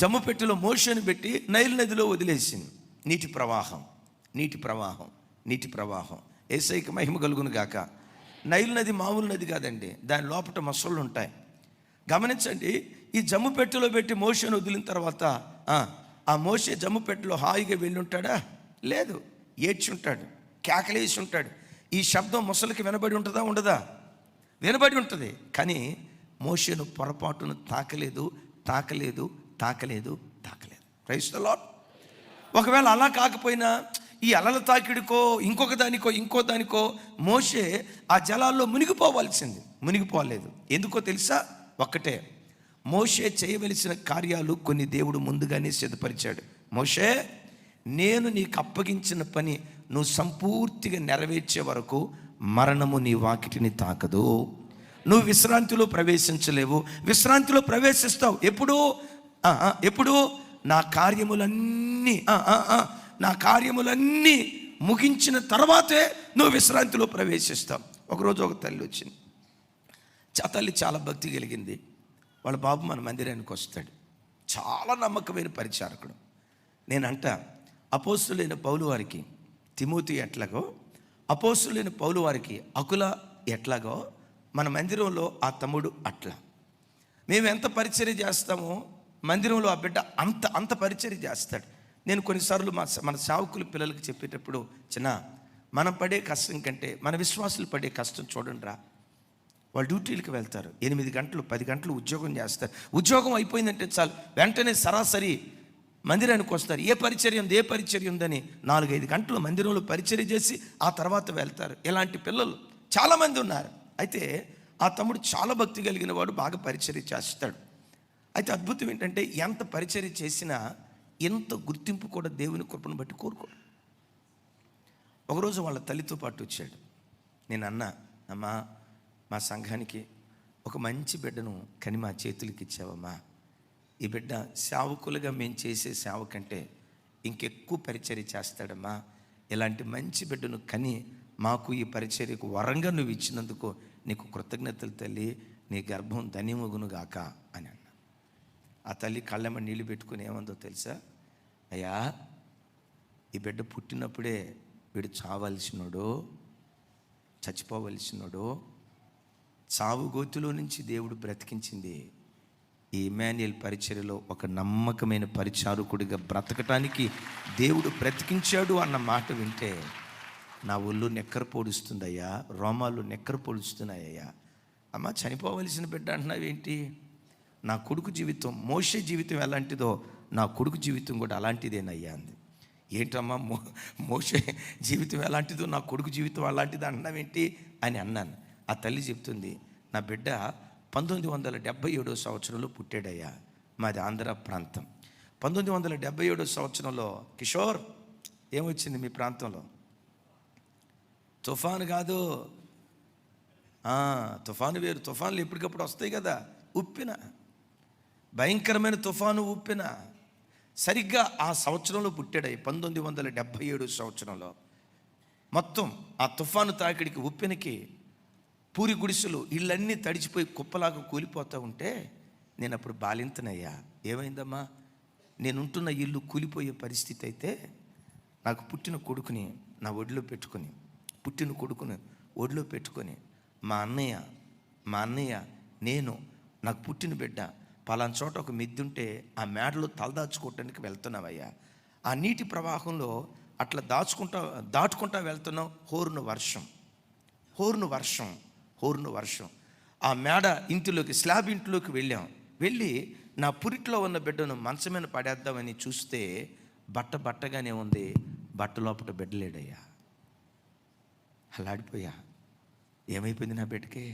జమ్ము పెట్టెలో మోషేను పెట్టి నైల్ నదిలో వదిలేసింది. నీటి ప్రవాహం. యేసయ్యకి మహిమ కలుగును గాక. నైల్ నది మామూలు నది కాదండి, దాని లోపల మొసళ్ళు ఉంటాయి. గమనించండి, ఈ జమ్ము పెట్టెలో పెట్టి మోషేను వదిలిన తర్వాత ఆ మోషే జమ్ము పెట్టెలో హాయిగా వెళ్ళి ఉంటాడా? లేదు, ఏడ్చుంటాడు, కేకలేసి ఉంటాడు. ఈ శబ్దం మొసలికి వినబడి ఉంటుందా? ఉండదా? వినబడి ఉంటుంది. కానీ మోషేను పొరపాటును తాకలేదు. Praise the lord. ఒకవేళ అలా కాకపోయినా ఈ అలల తాకిడికో ఇంకో దానికో మోషే ఆ జలాల్లో మునిగిపోవాల్సింది. మునిగిపోలేదు. ఎందుకో తెలుసా? ఒక్కటే, మోషే చేయవలసిన కార్యాలు కొన్ని దేవుడు ముందుగానే సిద్ధపరిచాడు. మోషే, నేను నీకు అప్పగించిన పని నువ్వు సంపూర్తిగా నెరవేర్చే వరకు మరణము నీ వాకిటిని తాకదు. నువ్వు విశ్రాంతిలో ప్రవేశించలేవు. విశ్రాంతిలో ప్రవేశిస్తావు ఎప్పుడు? నా కార్యములన్నీ ముగించిన తర్వాతే నువ్వు విశ్రాంతిలో ప్రవేశిస్తావు. ఒకరోజు ఒక తల్లి వచ్చింది. ఆ తల్లి చాలా భక్తి కలిగింది. వాళ్ళ బాబు మన మందిరానికి వస్తాడు. చాలా నమ్మకమైన పరిచారకుడు. నేనంట, అపోస్తులైన పౌలు వారికి తిమోతి ఎట్లాగో, అపోస్తులైన పౌలు వారికి అకుల ఎట్లాగో, మన మందిరంలో ఆ తమ్ముడు అట్లా. మేము ఎంత పరిచర్య చేస్తామో మందిరంలో ఆ బిడ్డ అంత పరిచర్య చేస్తాడు. నేను కొన్నిసార్లు మన సేవకుల పిల్లలకి చెప్పేటప్పుడు, మనం పడే కష్టం కంటే మన విశ్వాసులు పడే కష్టం చూడండి రా. వాళ్ళు డ్యూటీలకు వెళ్తారు, 8 గంటలు 10 గంటలు ఉద్యోగం చేస్తారు. ఉద్యోగం అయిపోయిందంటే చాలు, వెంటనే సరాసరి మందిరానికి వస్తారు. ఏ పరిచర్య ఉందని 4-5 గంటలు మందిరంలో పరిచర్య చేసి ఆ తర్వాత వెళ్తారు. ఇలాంటి పిల్లలు చాలామంది ఉన్నారు. అయితే ఆ తమ్ముడు చాలా భక్తి కలిగిన వాడు, బాగా పరిచర్య చేస్తాడు. అయితే అద్భుతం ఏంటంటే, ఎంత పరిచర్య చేసినా ఎంత గుర్తింపు కూడా దేవుని కృపను బట్టి కోరుకోడు. ఒకరోజు వాళ్ళ తల్లితో పాటు వచ్చాడు. నేను అమ్మా, మా సంఘానికి ఒక మంచి బిడ్డను కని మా చేతులకి ఇచ్చావమ్మా. ఈ బిడ్డ సేవకులుగా మేము చేసే సేవ కంటే ఇంకెక్కువ పరిచర్య చేస్తాడమ్మా. ఇలాంటి మంచి బిడ్డను కని మాకు ఈ పరిచర్యకు వరంగా నువ్వు ఇచ్చినందుకు నీకు కృతజ్ఞతలు తల్లి, నీ గర్భం ధన్యమగును గాక అని అన్న. ఆ తల్లి కళ్ళెమ్మ నీళ్ళు పెట్టుకుని ఏమందో తెలుసా? అయ్యా, ఈ బిడ్డ పుట్టినప్పుడే వీడు చచ్చిపోవలసినోడు, చావు గోతులో నుంచి దేవుడు బ్రతికించింది ఈ ఇమ్మాన్యుయేల్ పరిచర్యలో ఒక నమ్మకమైన పరిచారకుడిగా బ్రతకటానికి దేవుడు బ్రతికించాడు అన్న మాట వింటే నా ఒళ్ళు నెక్కర పొడుస్తుందయ్యా, రోమాలు నెక్కర పొడుస్తున్నాయ్యా. అమ్మ, చనిపోవలసిన బిడ్డ అంటున్నావేంటి? నా కొడుకు జీవితం, మోషే జీవితం ఎలాంటిదో నా కొడుకు జీవితం కూడా అలాంటిదేనయ్యా అంది. ఏంటమ్మా, మోషే జీవితం ఎలాంటిదో నా కొడుకు జీవితం అలాంటిది అంటున్నావేంటి అని అన్నాను. ఆ తల్లి చెప్తుంది, నా బిడ్డ 1977 సంవత్సరంలో పుట్టాడయ్యా. మాది ఆంధ్ర ప్రాంతం. 1977 సంవత్సరంలో కిషోర్ ఏమొచ్చింది మీ ప్రాంతంలో? తుఫాను కాదు, తుఫాను వేరు. తుఫాన్లు ఎప్పటికప్పుడు వస్తాయి కదా. ఉప్పిన భయంకరమైన తుఫాను ఉప్పిన. సరిగ్గా ఆ సంవత్సరంలో పుట్టాడు. 1977 సంవత్సరంలో మొత్తం ఆ తుఫాను తాకిడికి ఉప్పినకి పూరి గుడిసెలు ఇళ్ళన్నీ తడిచిపోయి కుప్పలాగా కూలిపోతూ ఉంటే నేను అప్పుడు బాలింతనయ్యా. ఏమైందమ్మా? నేనుంటున్న ఇల్లు కూలిపోయే పరిస్థితి అయితే నాకు పుట్టిన కొడుకుని నా ఒడిలో పెట్టుకొని, పుట్టిన కొడుకుని ఒడిలో పెట్టుకొని మా అన్నయ్య నేను, నాకు పుట్టిన బిడ్డ పలానా చోట ఒక మిద్ది ఉంటే ఆ మేడలో తలదాచుకోవటానికి వెళ్తున్నామయ్యా. ఆ నీటి ప్రవాహంలో అట్లా దాటుకుంటా వెళ్తున్నాం. హోరును వర్షం. ఆ మేడ ఇంటిలోకి, స్లాబ్ ఇంటిలోకి వెళ్ళి నా పురిట్లో ఉన్న బిడ్డను మంచం మీద పడేద్దామని చూస్తే బట్టగానే ఉంది. బట్ట లోపల బిడ్డలేడయ్యా. అల్లాడిపోయా. ఏమైపోయింది నా బిడ్డకి?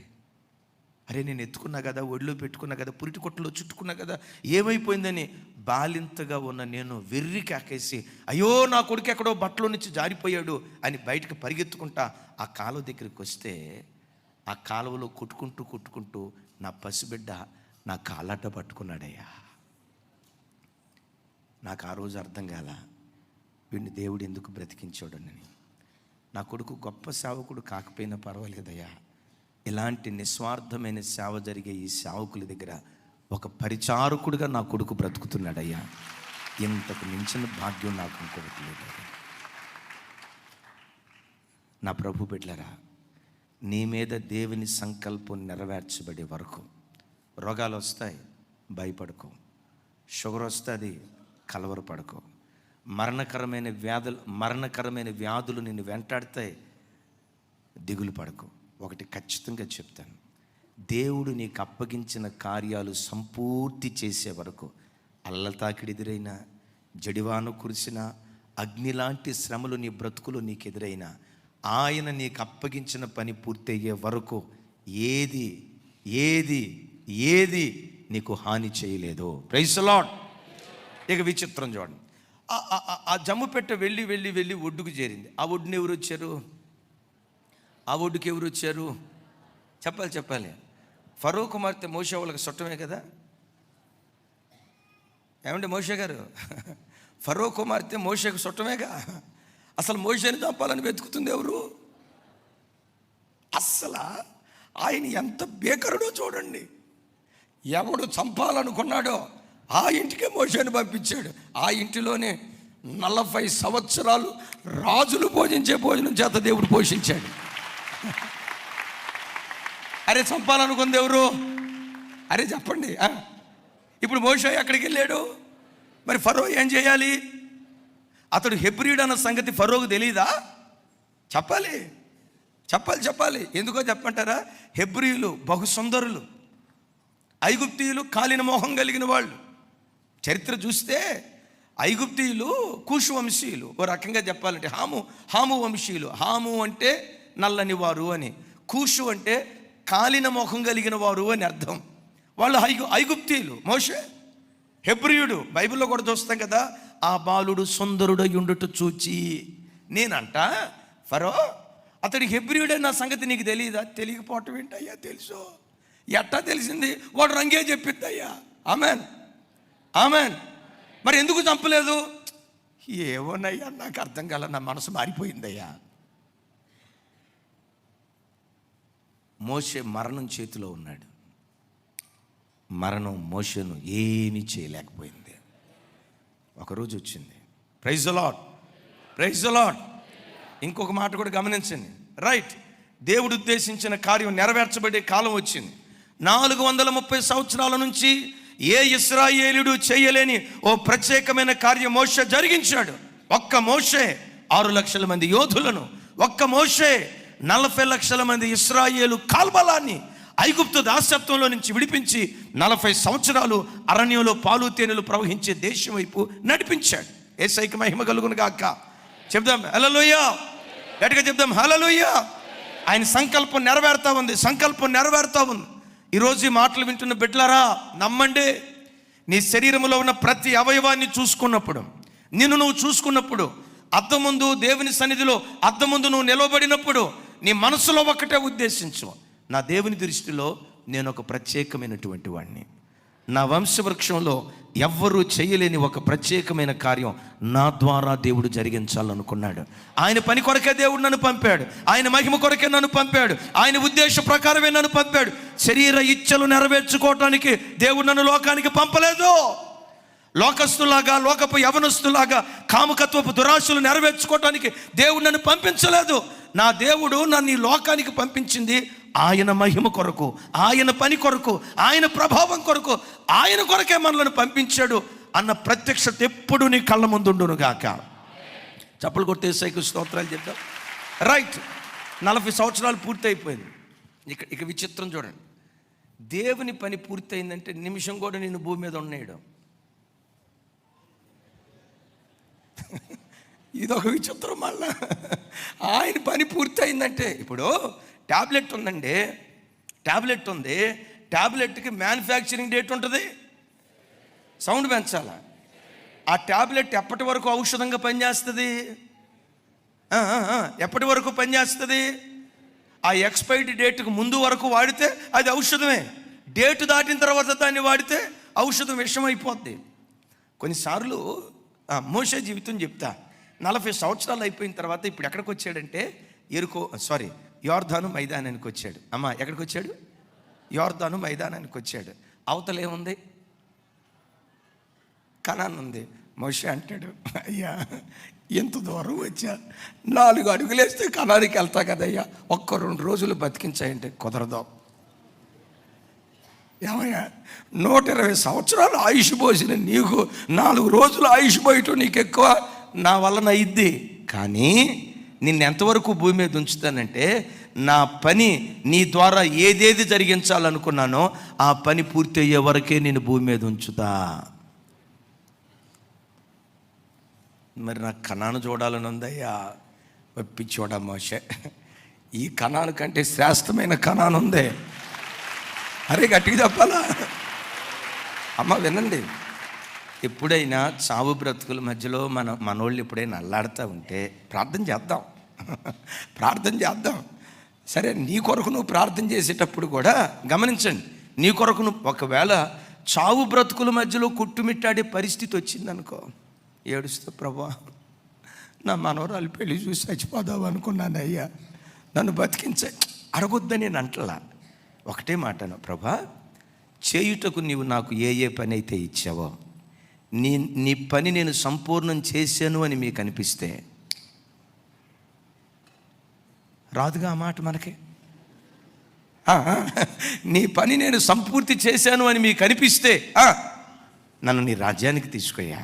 అరే నేను ఎత్తుకున్నా కదా, ఒడిలో పెట్టుకున్నా కదా, పురిటి కొట్టలో చుట్టుకున్నా కదా, ఏమైపోయిందని బాలింతగా ఉన్న నేను వెర్రి కాకేసి, అయ్యో నా కొడుకు ఎక్కడో బట్టలో నుంచి జారిపోయాడు అని బయటకు పరిగెత్తుకుంటా ఆ కాలువ దగ్గరికి వస్తే ఆ కాలువలో కొట్టుకుంటూ నా పసిబిడ్డ నా కాళ్ళట పట్టుకున్నాడయ్యా. నాకు ఆ రోజు అర్థం కాల, వీడిని దేవుడు ఎందుకు బ్రతికించాడని. నా కొడుకు గొప్ప సేవకుడు కాకపోయినా పర్వాలేదయ్యా, ఇలాంటి నిస్వార్థమైన సేవ జరిగే ఈ సేవకుల దగ్గర ఒక పరిచారకుడిగా నా కొడుకు బ్రతుకుతున్నాడయ్యా. ఇంతకు మించిన భాగ్యం నాకు ఇంకొకటి లేదు. నా ప్రభు బిడ్డలారా, నీ మీద దేవుని సంకల్పం నెరవేర్చబడే వరకు రోగాలు వస్తాయి, భయపడుకో. షుగర్ వస్తుంది, కలవరపడుకో. మరణకరమైన వ్యాధులు నిన్ను వెంటాడతాయి, దిగులు పడకు. ఒకటి ఖచ్చితంగా చెప్తాను, దేవుడు నీకు అప్పగించిన కార్యాలు సంపూర్తి చేసే వరకు అల్లతాకిడి ఎదురైనా, జడివాన కురిసిన, అగ్ని లాంటి శ్రమలు నీ బ్రతుకులు నీకు ఎదురైనా, ఆయన నీకు అప్పగించిన పని పూర్తయ్యే వరకు ఏది నీకు హాని చేయలేదు. Praise the Lord. ఇక విచిత్రం చూడండి, ఆ జమ్ము పెట్ట వెళ్ళి ఒడ్డుకు చేరింది. ఆ ఒడ్డుని ఎవరు వచ్చారు? ఆ ఒడ్డుకి ఎవరు వచ్చారు? చెప్పాలి. ఫరో కుమార్తె మోషే వాళ్ళకి చుట్టమే కదా. ఏమంటే మోషే గారు, ఫరో కుమార్తె మోషేకు చుట్టమేగా. అసలు మోషేని చంపాలని వెతుకుతుంది ఎవరు? అస్సలు ఆయన ఎంత బేకరుడో చూడండి. ఎవడు చంపాలనుకున్నాడో ఆ ఇంటికే మోషేని పంపించాడు. ఆ ఇంటిలోనే 40 సంవత్సరాలు రాజులు భోజించే భోజనం చేత దేవుడు పోషించాడు. అరే చంపాలనుకుంది ఎవరు? అరే చెప్పండి. ఇప్పుడు మోషే ఎక్కడికి వెళ్ళాడు? మరి ఫరో ఏం చేయాలి? అతడు హెబ్రీయుడు అన్న సంగతి ఫరోకు తెలీదా? చెప్పాలి. ఎందుకో చెప్పంటారా? హెబ్రీయులు బహుసుందరులు, ఐగుప్తీయులు కాలిన మోహం కలిగిన వాళ్ళు. చరిత్ర చూస్తే ఐగుప్తీయులు కూషు వంశీయులు, ఓ రకంగా చెప్పాలంటే హాము వంశీయులు. హాము అంటే నల్లని వారు అని, కూషు అంటే కాలిన మోహం కలిగిన వారు అని అర్థం. వాళ్ళు ఐగుప్తీయులు. మోషే హెబ్రీయుడు. బైబిల్లో కూడా చూస్తాం కదా, ఆ బాలుడు సుందరుడై ఉండుట చూచి నేనంట ఫరో అతడి హెబ్రీయుడే నా సంగతి నీకు తెలియదా? తెలియకపోవటం ఏంటయ్యా? తెలుసు. ఎట్టా తెలిసింది? వాడు రంగే చెప్పిద్దయ్యా. ఆమెన్. మరి ఎందుకు చంపలేదు? ఏమోనయ్యా నాకు అర్థం కాల, నా మనసు మారిపోయిందయ్యా. మోషే మరణం చేతిలో ఉన్నాడు. మరణం మోషేను ఏమీ చేయలేకపోయింది. ఒకరోజు వచ్చింది. Praise the Lord. ఇంకొక మాట కూడా గమనించండి. రైట్, దేవుడు ఉద్దేశించిన కార్యం నెరవేర్చబడే కాలం వచ్చింది. 430 సంవత్సరాల నుంచి ఏ ఇశ్రాయేలుడు చేయలేని ఓ ప్రత్యేకమైన కార్యం మోషే జరిగించాడు. ఒక్క మోషే 6 లక్షల మంది యోధులను, ఒక్క మోషే 40 లక్షల మంది ఇశ్రాయేలు కాల్బలాన్ని ఐగుప్తు దాస్యత్వంలో నుంచి విడిపించి 40 సంవత్సరాలు అరణ్యంలో పాలు తేనెలు ప్రవహించే దేశం వైపు నడిపించాడు. యేసయ్యకి మహిమ కలుగును గాక. చెప్దాం హల్లెలూయా. గట్టిగా చెప్దాం హల్లెలూయా. ఆయన సంకల్పం నెరవేరుతా ఉంది. ఈరోజు ఈ మాటలు వింటున్న బిడ్డలారా, నమ్మండి. నీ శరీరంలో ఉన్న ప్రతి అవయవాన్ని చూసుకున్నప్పుడు, నిన్ను నువ్వు చూసుకున్నప్పుడు, అద్దం ముందు దేవుని సన్నిధిలో అద్దం ముందు నువ్వు నిలవబడినప్పుడు నీ మనసులో ఒక్కటే ఉద్దేశించు, నా దేవుని దృష్టిలో నేను ఒక ప్రత్యేకమైనటువంటి వాడిని. నా వంశవృక్షంలో ఎవ్వరూ చేయలేని ఒక ప్రత్యేకమైన కార్యం నా ద్వారా దేవుడు జరిగించాలనుకున్నాడు. ఆయన పని కొరకే దేవుడు నన్ను పంపాడు. ఆయన మహిమ కొరకే నన్ను పంపాడు. ఆయన ఉద్దేశ ప్రకారమే నన్ను పంపాడు. శరీర ఇచ్చలు నెరవేర్చుకోవటానికి దేవుడు నన్ను లోకానికి పంపలేదు. లోకస్తులాగా, లోకపు యవనస్తులాగా కాముకత్వపు దురాశలు నెరవేర్చుకోవటానికి దేవుడు నన్ను పంపించలేదు. నా దేవుడు నన్ను ఈ లోకానికి పంపించింది ఆయన మహిమ కొరకు, ఆయన పని కొరకు, ఆయన ప్రభావం కొరకు, ఆయన కొరకే మనల్ని పంపించాడు అన్న ప్రత్యక్షత ఎప్పుడు నీ కళ్ళ ముందుండును గాక. చప్పలు కొట్టేసాయికు స్తోత్రాలు చెప్తాం. రైట్, 40 సంవత్సరాలు పూర్తి అయిపోయింది. ఇక విచిత్రం చూడండి. దేవుని పని పూర్తయిందంటే నిమిషం కూడా నేను భూమి మీద ఉన్నాడు. ఇదొక విచిత్రం. మళ్ళా ఆయన పని పూర్తయిందంటే, ఇప్పుడు ట్యాబ్లెట్ ఉందండి, ట్యాబ్లెట్ ఉంది, ట్యాబ్లెట్కి మ్యానుఫ్యాక్చరింగ్ డేట్ ఉంటుంది, సౌండ్ పెంచాల. ఆ ట్యాబ్లెట్ ఎప్పటి వరకు ఔషధంగా పనిచేస్తుంది? ఎప్పటి వరకు పనిచేస్తుంది? ఆ ఎక్స్పైరీ డేట్కి ముందు వరకు వాడితే అది ఔషధమే. డేట్ దాటిన తర్వాత దాన్ని వాడితే ఔషధం విషమైపోద్ది. కొన్నిసార్లు మోషే జీవితం చెప్తా. 40 సంవత్సరాలు అయిపోయిన తర్వాత ఇప్పుడు ఎక్కడికి వచ్చాడంటే యోర్దాను మైదానానికి వచ్చాడు. అమ్మ ఎక్కడికి వచ్చాడు? యోర్దాను మైదానానికి వచ్చాడు. అవతల ఏముంది? కనాన్ ఉంది. మోషే అంటాడు, అయ్యా ఎంత దూరం వచ్చా, 4 అడుగులు వేస్తే కనానికి వెళ్తా కదయ్యా, 1-2 రోజులు బతికించాయంటే కుదరదు. ఏమయ్యా 120 సంవత్సరాలు ఆయుష్ పోసిన నీకు 4 రోజులు ఆయుష్ పోయటం నీకు ఎక్కువ, నా వలన అయ్యిద్ది. కానీ నిన్ను ఎంతవరకు భూమి మీద ఉంచుతానంటే, నా పని నీ ద్వారా ఏదేది జరిగించాలనుకున్నానో ఆ పని పూర్తి అయ్యే వరకే నేను భూమి మీద ఉంచుతా. మరి నాకు కనాను చూడాలని ఉందయ్యా. పిచ్చోడా మోషే, ఈ కనాను కంటే శ్రేష్టమైన కనాను ఉంది. అరే గట్టిగా చెప్పాలా? అమ్మ వినండి, ఎప్పుడైనా చావు బ్రతుకుల మధ్యలో మనోళ్ళు ఎప్పుడైనా అల్లాడుతూ ఉంటే ప్రార్థన చేద్దాం. సరే, నీ కొరకు నువ్వు ప్రార్థన చేసేటప్పుడు కూడా గమనించండి, నీ కొరకు నువ్వు ఒకవేళ చావు బ్రతుకుల మధ్యలో కొట్టుమిట్టాడే పరిస్థితి వచ్చిందనుకో, ఏడుస్తూ, ప్రభా నా మనవరాలు పెళ్లి చూసి చచ్చిపోదాం అనుకున్నాను అయ్యా, నన్ను బతికించే అడగొద్దని నేను అంటలా. ఒకటే మాటను, ప్రభా చేయుటకు నీవు నాకు ఏ పని అయితే ఇచ్చావో నీ పని నేను సంపూర్ణం చేశాను అని మీకు అనిపిస్తే, రాదుగా ఆ మాట మనకి. నీ పని నేను సంపూర్తి చేశాను అని మీకు అనిపిస్తే నన్ను నీ రాజ్యానికి తీసుకొయ్యా.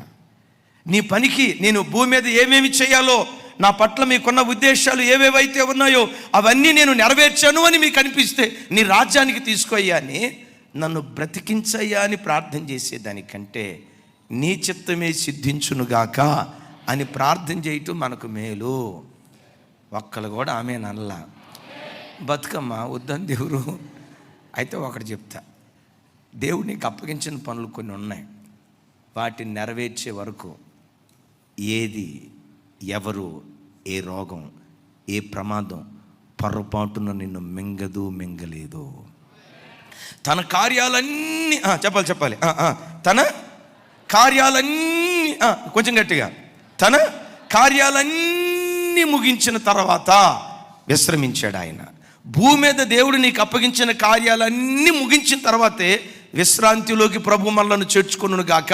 నీ పనికి నేను భూమి మీద ఏమేమి చేయాలో, నా పట్ల మీకున్న ఉద్దేశాలు ఏవేవైతే ఉన్నాయో అవన్నీ నేను నెరవేర్చాను అని మీకు అనిపిస్తే నీ రాజ్యానికి తీసుకొయ్యా అని, నన్ను బ్రతికించయ్యా అని ప్రార్థన చేసేదానికంటే నీ చిత్తమే సిద్ధించునుగాక అని ప్రార్థన చేయటం మనకు మేలు. ఒక్కళ్ళు కూడా ఆమె నల్లా బతుకమ్మ వద్దని దేవుడు. అయితే ఒకటి చెప్తా, దేవుడు నీకు అప్పగించిన పనులు కొన్ని ఉన్నాయి, వాటిని నెరవేర్చే వరకు ఏది, ఎవరు, ఏ రోగం, ఏ ప్రమాదం పొరపాటున నిన్ను మింగలేదు. తన కార్యాలన్నీ చెప్పాలి తన కార్యాలన్నీ కొంచెం గట్టిగా, తన కార్యాలన్నీ ముగించిన తర్వాత విశ్రమించాడు ఆయన. భూమి మీద దేవుడు నీకు అప్పగించిన కార్యాలన్నీ ముగించిన తర్వాతే విశ్రాంతిలోకి ప్రభు మనలను చేర్చుకొనును గాక.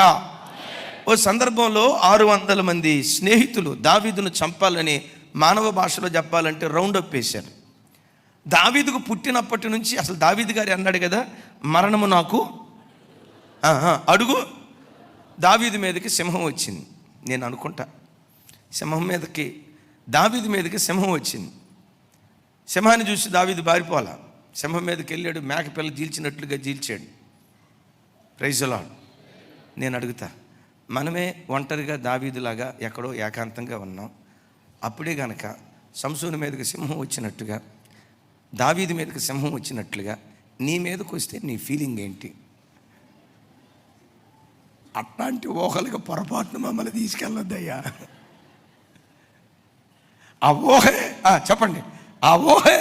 ఓ సందర్భంలో 600 మంది స్నేహితులు దావీదును చంపాలని, మానవ భాషలో చెప్పాలంటే రౌండప్ వేశారు. దావీదుకు పుట్టినప్పటి నుంచి అసలు దావీదు గారు అన్నాడు కదా, మరణము నాకు అడుగు. దావీదు మీదకి సింహం వచ్చింది. నేను అనుకుంటా దావీదు మీదకి సింహం వచ్చింది. సింహాన్ని చూసి దావీదు బారిపోలా, సింహం మీదకి వెళ్ళాడు, మేకపిల్ల జీల్చినట్లుగా జీల్చాడు. Praise the lord. నేను అడుగుతా, మనమే ఒంటరిగా దావీదులాగా ఎక్కడో ఏకాంతంగా ఉన్నాం, అప్పుడే గనక సంసోను మీదకి సింహం వచ్చినట్టుగా, దావీదు మీదకి సింహం వచ్చినట్లుగా నీ మీదకి వస్తే నీ ఫీలింగ్ ఏంటి? అట్లాంటి ఊహలకు పొరపాటును మమ్మల్ని తీసుకెళ్ళొద్దయ్యా. ఆ ఊహే చెప్పండి, ఆ ఊహే.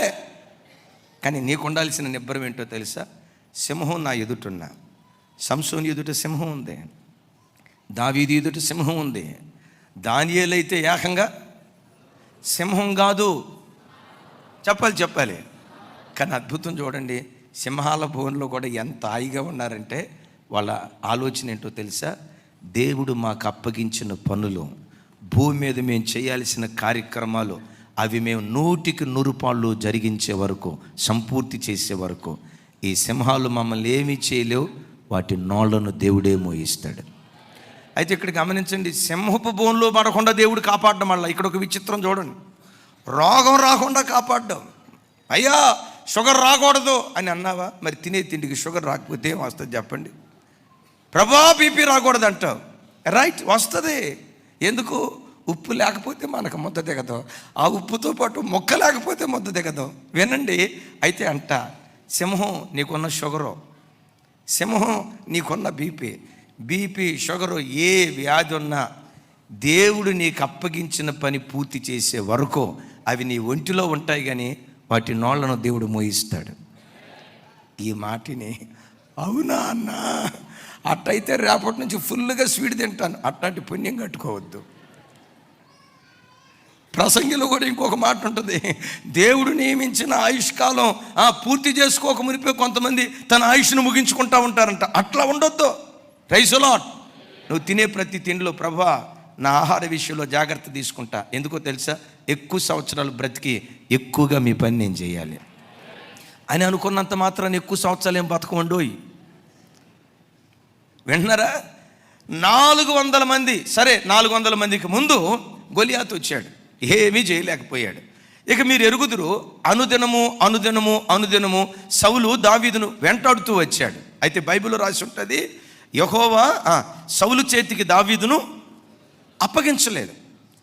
కానీ నీకు ఉండాల్సిన నిబ్బరం ఏంటో తెలుసా? సింహం నా ఎదుటున్నా, సంసోను ఎదుట సింహం ఉంది, దావీదు ఎదుట సింహం ఉంది. దానియేలైతే ఏకంగా సింహం కాదు, చెప్పాలి. కానీ అద్భుతం చూడండి, సింహాల భవన్లో కూడా ఎంత హాయిగా ఉన్నారంటే వాళ్ళ ఆలోచన ఏంటో తెలుసా? దేవుడు మాకు అప్పగించిన పనులు, భూమి మీద మేము చేయాల్సిన కార్యక్రమాలు, అవి మేము 100% జరిగించే వరకు, సంపూర్తి చేసే వరకు ఈ సింహాలు మమ్మల్ని ఏమీ చేయలేవు, వాటి నోళ్లను దేవుడే మోయిస్తాడు. అయితే ఇక్కడ గమనించండి, సింహపు బోన్లో పడకుండా దేవుడు కాపాడడం వల్ల ఇక్కడ ఒక విచిత్రం చూడండి. రోగం రాకుండా కాపాడడం. అయ్యా షుగర్ రాకూడదు అని అన్నావా? మరి తినే తిండికి షుగర్ రాకపోతే ఏం వస్తుంది చెప్పండి? ప్రభా బీపీ రాకూడదు అంటావు, రైట్, వస్తుంది. ఎందుకు? ఉప్పు లేకపోతే మనకు ముద్ద దిగదు, ఆ ఉప్పుతో పాటు మొక్క లేకపోతే ముద్ద దిగదు. వినండి, అయితే అంట, సింహం నీకున్న షుగరు, సింహం నీకున్న బీపీ షుగరు, ఏ వ్యాధి ఉన్నా దేవుడు నీకు అప్పగించిన పని పూర్తి చేసే వరకు అవి నీ ఒంటిలో ఉంటాయి, కానీ వాటి నోళ్లను దేవుడు మోయిస్తాడు. ఈ మాటిని అవునా అన్నా, అట్టయితే రేపటి నుంచి ఫుల్గా స్వీట్ తింటాను, అట్లాంటి పుణ్యం కట్టుకోవద్దు. ప్రసంగిలో కూడా ఇంకొక మాట ఉంటుంది, దేవుడు నియమించిన ఆయుష్కాలం పూర్తి చేసుకోక మునిపే కొంతమంది తన ఆయుష్ను ముగించుకుంటూ ఉంటారంట. అట్లా ఉండొద్దు. Praise the Lord. నువ్వు తినే ప్రతి తిండిలో, ప్రభా నా ఆహార విషయంలో జాగ్రత్త తీసుకుంటా, ఎందుకో తెలుసా? ఎక్కువ సంవత్సరాలు బ్రతికి ఎక్కువగా మీ పని నేను చేయాలి అని అనుకున్నంత మాత్రాన్ని ఎక్కువ సంవత్సరాలు ఏం బతకమండోయి. వింటున్నారా? 400 మంది, సరే 400 మందికి ముందు గొలియాతు వచ్చాడు, ఏమీ చేయలేకపోయాడు. ఇక మీరు ఎరుగుదురు, అనుదినము సౌలు దావీదును వెంటాడుతూ వచ్చాడు. అయితే బైబిల్లో రాసి ఉంటుంది, యెహోవా సౌలు చేతికి దావీదును అప్పగించలేదు,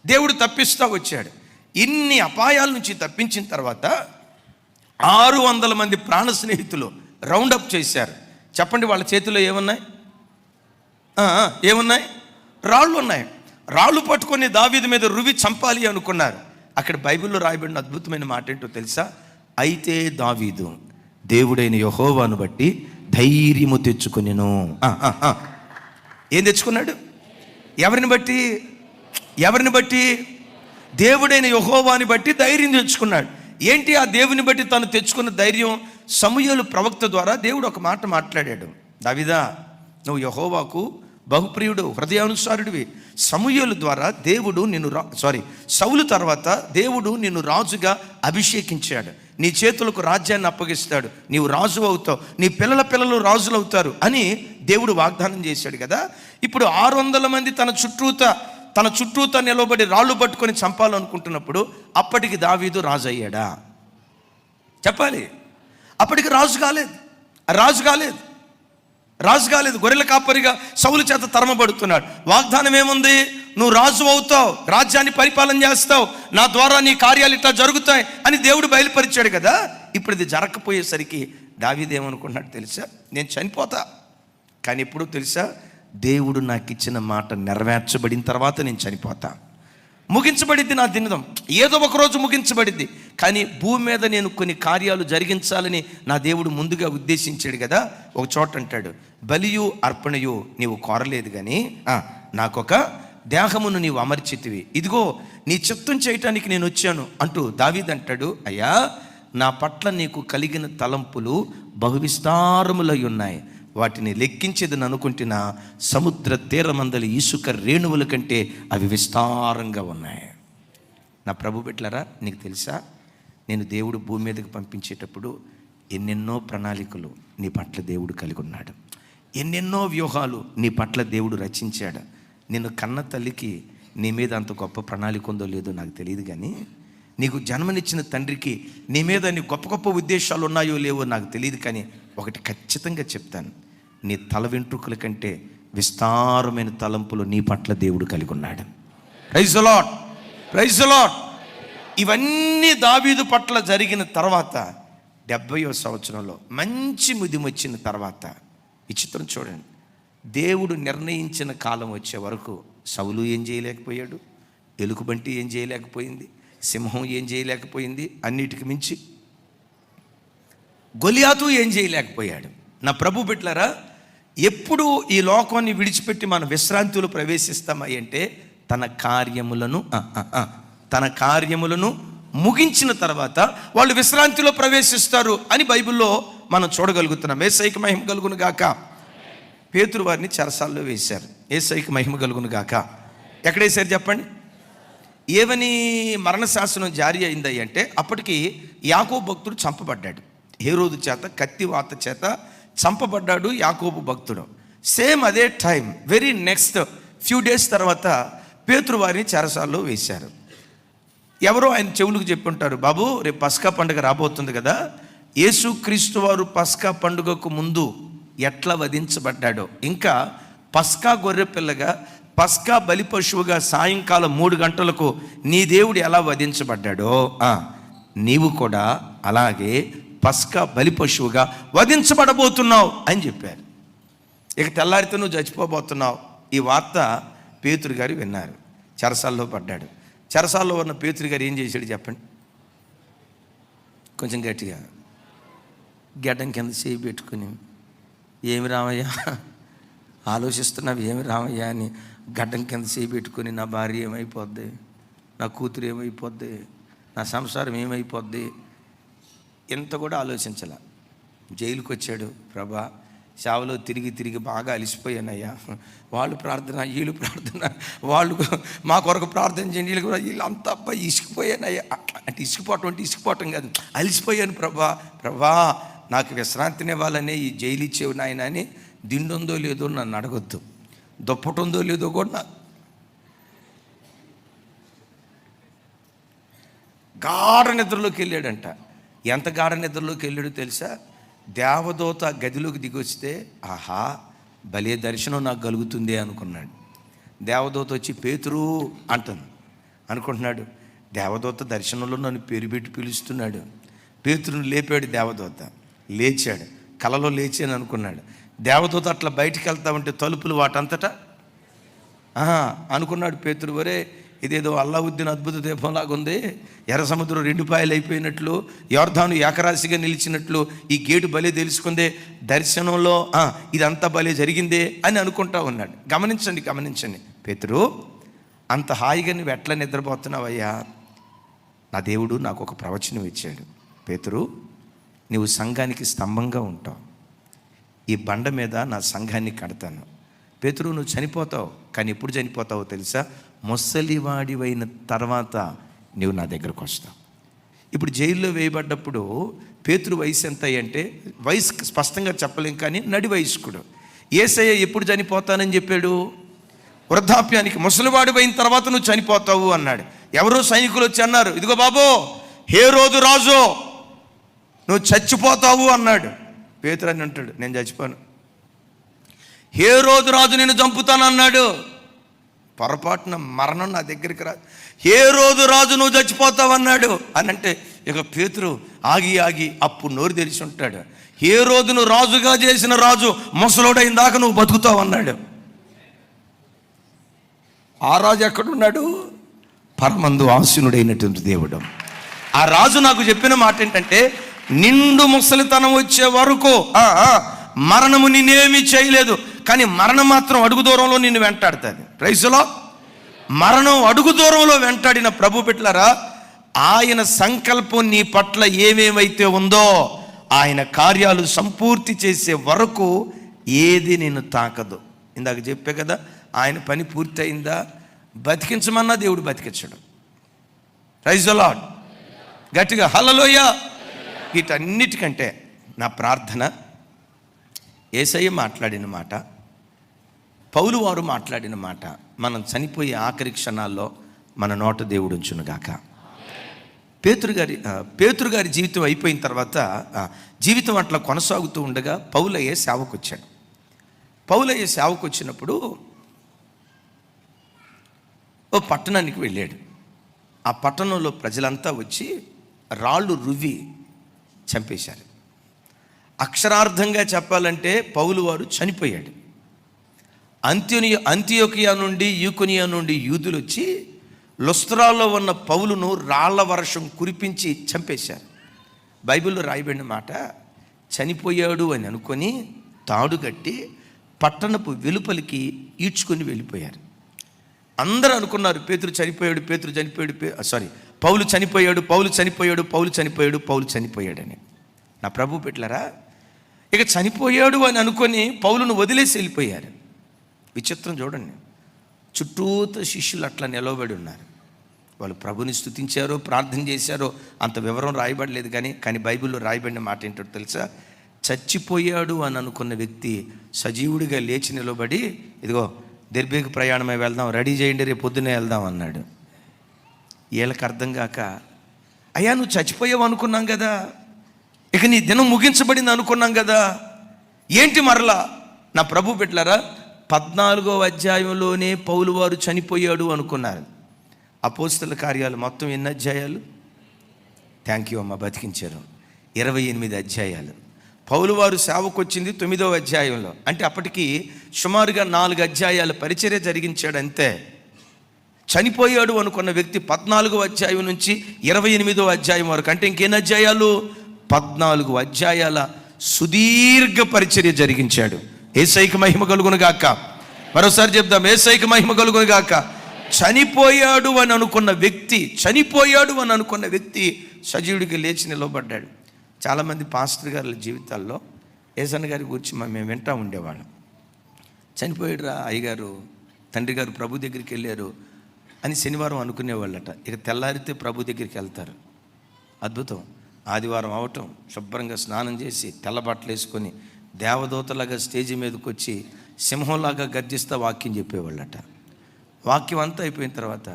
దేవుడు తప్పిస్తూ వచ్చాడు. ఇన్ని అపాయాల నుంచి తప్పించిన తర్వాత 600 మంది ప్రాణ స్నేహితులు రౌండప్ చేశారు. చెప్పండి, వాళ్ళ చేతిలో ఏమున్నాయి? రాళ్ళు ఉన్నాయి. రాళ్ళు పట్టుకొని దావీదు మీద రువి చంపాలి అనుకున్నారు. అక్కడ బైబిల్లో రాయబడిన అద్భుతమైన మాట ఏంటో తెలుసా? అయితే దావీదు దేవుడైన యెహోవాను బట్టి ధైర్యము తెచ్చుకొనెను. ఏం తెచ్చుకున్నాడు? ఎవరిని బట్టి? దేవుడైన యెహోవాని బట్టి ధైర్యం తెచ్చుకున్నాడు. ఏంటి ఆ దేవుని బట్టి తను తెచ్చుకున్న ధైర్యం? సమూయేలు ప్రవక్త ద్వారా దేవుడు ఒక మాట మాట్లాడాడు, దావీదా నువ్వు యెహోవాకు బహుప్రియుడు, హృదయానుసారుడివి. సమూయేలు ద్వారా దేవుడు సౌలు తర్వాత దేవుడు నిన్ను రాజుగా అభిషేకించాడు, నీ చేతులకు రాజ్యాన్ని అప్పగిస్తాడు, నీవు రాజు అవుతావు, నీ పిల్లలు రాజులు అవుతారు అని దేవుడు వాగ్దానం చేశాడు కదా. ఇప్పుడు 600 మంది తన చుట్టూతా నిలబడి రాళ్ళు పట్టుకొని చంపాలనుకుంటున్నప్పుడు అప్పటికి దావీదు రాజు అయ్యాడా? చెప్పాలి. అప్పటికి రాజు కాలేదు. గొర్రెల కాపరిగా సౌలు చేత తరమబడుతున్నాడు. వాగ్దానం ఏముంది? నువ్వు రాజు అవుతావు, రాజ్యాన్ని పరిపాలన చేస్తావు, నా ద్వారా నీ కార్యాలు ఇట్లా జరుగుతాయి అని దేవుడు బయలుపరిచాడు కదా. ఇప్పుడు ఇది జరగకపోయేసరికి దావీదు ఏమనుకున్నాడు తెలుసా? నేను చనిపోతా, కానీ ఎప్పుడు తెలుసా? దేవుడు నాకు ఇచ్చిన మాట నెరవేర్చబడిన తర్వాత నేను చనిపోతా. ముగించబడిద్ది నా దినం, ఏదో ఒకరోజు ముగించబడిద్ది. కానీ భూమి మీద నేను కొన్ని కార్యాలు జరిగించాలని నా దేవుడు ముందుగా ఉద్దేశించాడు కదా. ఒక చోట అంటాడు, బలియు అర్పణయు నీవు కోరలేదు కానీ నాకొక దేహమును నీవు అమర్చితివి, ఇదిగో నీ చిత్తం చేయటానికి నేను వచ్చాను అంటూ దావీదు అంటాడు, అయ్యా నా పట్ల నీకు కలిగిన తలంపులు బహువిస్తారములై ఉన్నాయి, వాటిని లెక్కించేదని అనుకుంటున్నా సముద్ర తీరమందలి ఇసుక రేణువుల కంటే అవి విస్తారంగా ఉన్నాయి. నా ప్రభు బిడ్డలారా, నీకు తెలుసా, నేను దేవుడు భూమి మీదకి పంపించేటప్పుడు ఎన్నెన్నో ప్రణాళికలు నీ పట్ల దేవుడు కలిగి ఉన్నాడు, ఎన్నెన్నో వ్యూహాలు నీ పట్ల దేవుడు రచించాడు. నిన్ను కన్న తల్లికి నీ మీద అంత గొప్ప ప్రణాళిక ఉందో లేదో నాకు తెలియదు, కానీ నీకు జన్మనిచ్చిన తండ్రికి నీ మీద నీ గొప్ప ఉద్దేశాలు ఉన్నాయో లేవో నాకు తెలియదు. కానీ ఒకటి ఖచ్చితంగా చెప్తాను, నీ తల వెంట్రుకల కంటే విస్తారమైన తలంపులు నీ పట్ల దేవుడు కలిగి ఉన్నాడు. Praise the Lord. ఇవన్నీ దావీదు పట్ల జరిగిన తర్వాత 70వ సంవత్సరంలో మంచి ముదిమొచ్చిన తర్వాత ఈ చిత్రం చూడండి, దేవుడు నిర్ణయించిన కాలం వచ్చే వరకు సౌలు ఏం చేయలేకపోయాడు, ఎలుగుబంటి ఏం చేయలేకపోయింది, సింహం ఏం చేయలేకపోయింది, అన్నిటికి మించి గొలియాతు ఏం చేయలేకపోయాడు. నా ప్రభు బిడ్డలారా, ఎప్పుడు ఈ లోకాన్ని విడిచిపెట్టి మన విశ్రాంతిలో ప్రవేశిస్తామా అంటే తన కార్యములను ముగించిన తర్వాత వాళ్ళు విశ్రాంతిలో ప్రవేశిస్తారు అని బైబిల్లో మనం చూడగలుగుతున్నాం. యేసయ్యకి మహిమ కలుగును గాక. పేతురు వారిని చెరసాల్లో వేశారు. యేసయ్యకి మహిమ కలుగును గాక. ఎక్కడేశారు చెప్పండి? ఏవని మరణశాసనం జారీ అయింది అంటే అప్పటికి యాకోబు భక్తుడు చంపబడ్డాడు. హేరోదు చేత కత్తివాత చేత చంపబడ్డాడు యాకోబు భక్తుడు. సేమ్ అదే time very next few days తర్వాత పేతురు వారిని చెరసాల్లో వేశారు. ఎవరో ఆయన చెవులకు చెప్పి ఉంటారు, బాబు రేపు పస్కా పండుగ రాబోతుంది కదా, యేసుక్రీస్తు వారు పస్కా పండుగకు ముందు ఎట్లా వధించబడ్డాడో, ఇంకా పస్కా గొర్రె పిల్లగా పస్కా బలి పశువుగా సాయంకాలం 3 గంటలకు నీ దేవుడు ఎలా వధించబడ్డాడో నీవు కూడా అలాగే పస్కా బలి పశువుగా వధించబడబోతున్నావు అని చెప్పారు. ఇక తెల్లారితో నువ్వు చచ్చిపోబోతున్నావు. ఈ వార్త పేతురు గారు విన్నారు. చెరసాల్లో పడ్డాడు. చెరసాల్లో ఉన్న పేతురు గారు ఏం చేశాడు చెప్పండి? కొంచెం గట్టిగా గడ్డం కింద చేయి పెట్టుకుని, ఏమి రామయ్యా ఆలోచిస్తున్నావు, ఏమి రామయ్యా అని గడ్డం కింద చేయి పెట్టుకుని, నా భార్య ఏమైపోద్ది, నా కూతురు ఏమైపోద్ది, నా సంసారం ఏమైపోద్ది, ఇంత కూడా ఆలోచించాల. జైలుకి వచ్చాడు. ప్రభా సేవలో తిరిగి బాగా అలిసిపోయానయ్యా, వాళ్ళు ప్రార్థన వీళ్ళు ప్రార్థన, వాళ్ళు మా కొరకు ప్రార్థన చేయండి, వీళ్ళు కూడా వీళ్ళంతా అబ్బాయి ఇసుకుపోయానయ్యా. అంటే ఇసుకుపోవటం కాదు, అలిసిపోయాను ప్రభా నాకు విశ్రాంతినివ్వాలనే ఈ జైలు ఇచ్చేవి నాయన అని దిండుందో లేదో నన్ను అడగొద్దు, దుప్పటుందో లేదో కూడా గాఢ నిద్రలోకి వెళ్ళాడంట. ఎంత గాఢ నిద్రలోకి వెళ్ళాడో తెలుసా? దేవదూత గదిలోకి దిగొస్తే ఆహా భలే దర్శనం నాకు కలుగుతుంది అనుకున్నాడు. దేవదూత వచ్చి పేతురు అనుకుంటున్నాడు. దేవదూత దర్శనంలో నన్ను పేరు పెట్టి పిలుస్తున్నాడు. పేతురుని లేపాడు దేవదూత. లేచాడు. కలలో లేచాను అనుకున్నాడు. దేవదూత అట్లా బయటికి వెళ్తా ఉంటే తలుపులు వాటంతటా అనుకున్నాడు పేతురు, ఒరే ఇదేదో అల్లావుద్దీన్ అద్భుత దీపంలాగా ఉంది, ఎర్ర సముద్రం 2 పాయలు అయిపోయినట్లు, యోర్దాను ఏకరాశిగా నిలిచినట్లు ఈ గేటు భలే తెలుసుకుందే, దర్శనంలో ఇదంతా భలే జరిగిందే అని అనుకుంటా ఉన్నాడు. గమనించండి పేతురు, అంత హాయిగా నువ్వు ఎట్లా నిద్రపోతున్నావయ్యా? నా దేవుడు నాకు ఒక ప్రవచనం ఇచ్చాడు. పేతురు, నువ్వు సంఘానికి స్తంభంగా ఉంటావు, ఈ బండ మీద నా సంఘాన్ని కడతాను. పేతురు, నువ్వు చనిపోతావు, కానీ ఎప్పుడు చనిపోతావో తెలుసా? ముసలివాడివైన తర్వాత నువ్వు నా దగ్గరకు వస్తావు. ఇప్పుడు జైల్లో వేయబడ్డప్పుడు పేతురు వయసు ఎంత అంటే వయసు స్పష్టంగా చెప్పలేం, కానీ నడి వయస్కుడు. యేసయ్య ఎప్పుడు చనిపోతానని చెప్పాడు? వృద్ధాప్యానికి, ముసలివాడివైన తర్వాత నువ్వు చనిపోతావు అన్నాడు. ఎవరో సైనికులు వచ్చి అన్నారు, ఇదిగో బాబో హేరోదు రాజు నువ్వు చచ్చిపోతావు అన్నాడు. పేతురు అని అంటాడు, నేను చచ్చిపోను, హేరోదు రాజు నేను చంపుతాను అన్నాడు. పొరపాటున మరణం నా దగ్గరికి రాదు, హేరోదు రాజు నువ్వు చచ్చిపోతావు అన్నాడు అని అంటే ఇక పేతురు ఆగి అప్పుడు నోరు తెరిచి ఉంటాడు. హేరోదును రాజుగా చేసిన రాజు ముసలోడైన దాకా నువ్వు బతుకుతావు అన్నాడు. ఆ రాజు ఎక్కడున్నాడు? పరమందు ఆసీనుడైనటువంటి దేవుడు. ఆ రాజు నాకు చెప్పిన మాట ఏంటంటే, నిండు ముసలితనం వచ్చే వరకు మరణము నిన్నేమీ చేయలేదు, కానీ మరణం మాత్రం అడుగు దూరంలో నిన్ను వెంటాడుతుంది. ప్రైజ్లో మరణం అడుగు దూరంలో వెంటాడిన ప్రభు బిడ్డలారా, ఆయన సంకల్పం నీ పట్ల ఏమేమైతే ఉందో ఆయన కార్యాలు సంపూర్తి చేసే వరకు ఏది నిన్ను తాకదు. ఇందాక చెప్పే కదా, ఆయన పని పూర్తి అయిందా, బతికించమన్నా దేవుడు బతికించడు. Praise the lord. గట్టిగా హల్లెలూయా. వీటన్నిటికంటే నా ప్రార్థన, యేసయ్య మాట్లాడిన మాట, పౌలు వారు మాట్లాడిన మాట మనం చనిపోయే ఆఖరి క్షణాల్లో మన నోట దేవుడు ఉంచునుగాక. పేతురు గారి జీవితం అయిపోయిన తర్వాత జీవితం అట్లా కొనసాగుతూ ఉండగా పౌలయ్య సేవకు వచ్చాడు. పౌలయ్య సేవకు వచ్చినప్పుడు ఓ పట్టణానికి వెళ్ళాడు. ఆ పట్టణంలో ప్రజలంతా వచ్చి రాళ్ళు రువ్వి చంపేశారు. అక్షరార్థంగా చెప్పాలంటే పౌలు వారు చనిపోయాడు. అంతియోకియా నుండి యూకొనియా నుండి యూదులు వచ్చి లుస్త్రాలో ఉన్న పౌలును రాళ్ల వర్షం కురిపించి చంపేశారు. బైబిల్లో రాయబడిన మాట, చనిపోయాడు అని అనుకొని తాడు కట్టి పట్టణపు వెలుపలికి ఈడ్చుకొని వెళ్ళిపోయారు. అందరూ అనుకున్నారు పౌలు చనిపోయాడని. నా ప్రభు పెట్టారా, ఇక చనిపోయాడు అని అనుకొని పౌలును వదిలేసి వెళ్ళిపోయారు. విచిత్రం చూడండి, చుట్టూతో శిష్యులు అట్లా నిలవబడి ఉన్నారు. వాళ్ళు ప్రభుని స్తుతించారో ప్రార్థన చేశారో అంత వివరం రాయబడలేదు. కానీ బైబిల్లో రాయబడిన మాట ఏంటో తెలుసా? చచ్చిపోయాడు అని అనుకున్న వ్యక్తి సజీవుడిగా లేచి నిలబడి, ఇదిగో దెర్బేకు ప్రయాణమై వెళ్దాం, రెడీ చేయండి, రేపు పొద్దునే వెళ్దాం అన్నాడు. వీళ్ళకి అర్థం కాక, అయ్యా నువ్వు చచ్చిపోయావు అనుకున్నాం కదా, ఇక నీ దినం ముగించబడింది అనుకున్నాం కదా, ఏంటి మరలా? నా ప్రభు పెట్టారా, 14వ అధ్యాయంలోనే పౌలు వారు చనిపోయాడు అనుకున్నారు. అపోస్తల కార్యాలు మొత్తం ఎన్ని అధ్యాయాలు? థ్యాంక్ యూ అమ్మ, బతికించారు. 28 అధ్యాయాలు. పౌలు వారు సేవకు వచ్చింది 9వ అధ్యాయంలో. అంటే అప్పటికి సుమారుగా 4 అధ్యాయాల పరిచర్య జరిగించాడు అంతే. చనిపోయాడు అనుకున్న వ్యక్తి 14వ అధ్యాయం నుంచి 28వ అధ్యాయం వరకు, అంటే ఇంకెన్ని అధ్యాయాలు? 14 అధ్యాయాల సుదీర్ఘ పరిచర్య జరిగించాడు. యేసయ్యకి మహిమ కలుగును గాక. మరోసారి చెప్దాం, యేసయ్యకి మహిమ కలుగును గాక. చనిపోయాడు అని అనుకున్న వ్యక్తి సజీవుడికి లేచి నిలబడ్డాడు. చాలామంది పాస్టర్ గారి జీవితాల్లో యేసన్న గారి గురించి మేము వింటూ ఉండేవాళ్ళం. చనిపోయాడు రా అయ్యగారు, తండ్రి గారు ప్రభు దగ్గరికి వెళ్ళారు అని శనివారం అనుకునేవాళ్ళట. ఇక తెల్లారితే ప్రభు దగ్గరికి వెళ్తారు. అద్భుతం. ఆదివారం అవటం, శుభ్రంగా స్నానం చేసి తెల్ల బట్టలు వేసుకొని దేవదూతలాగా స్టేజి మీదకి వచ్చి సింహంలాగా గర్జిస్తూ వాక్యం చెప్పేవాళ్ళట. వాక్యం అంతా అయిపోయిన తర్వాత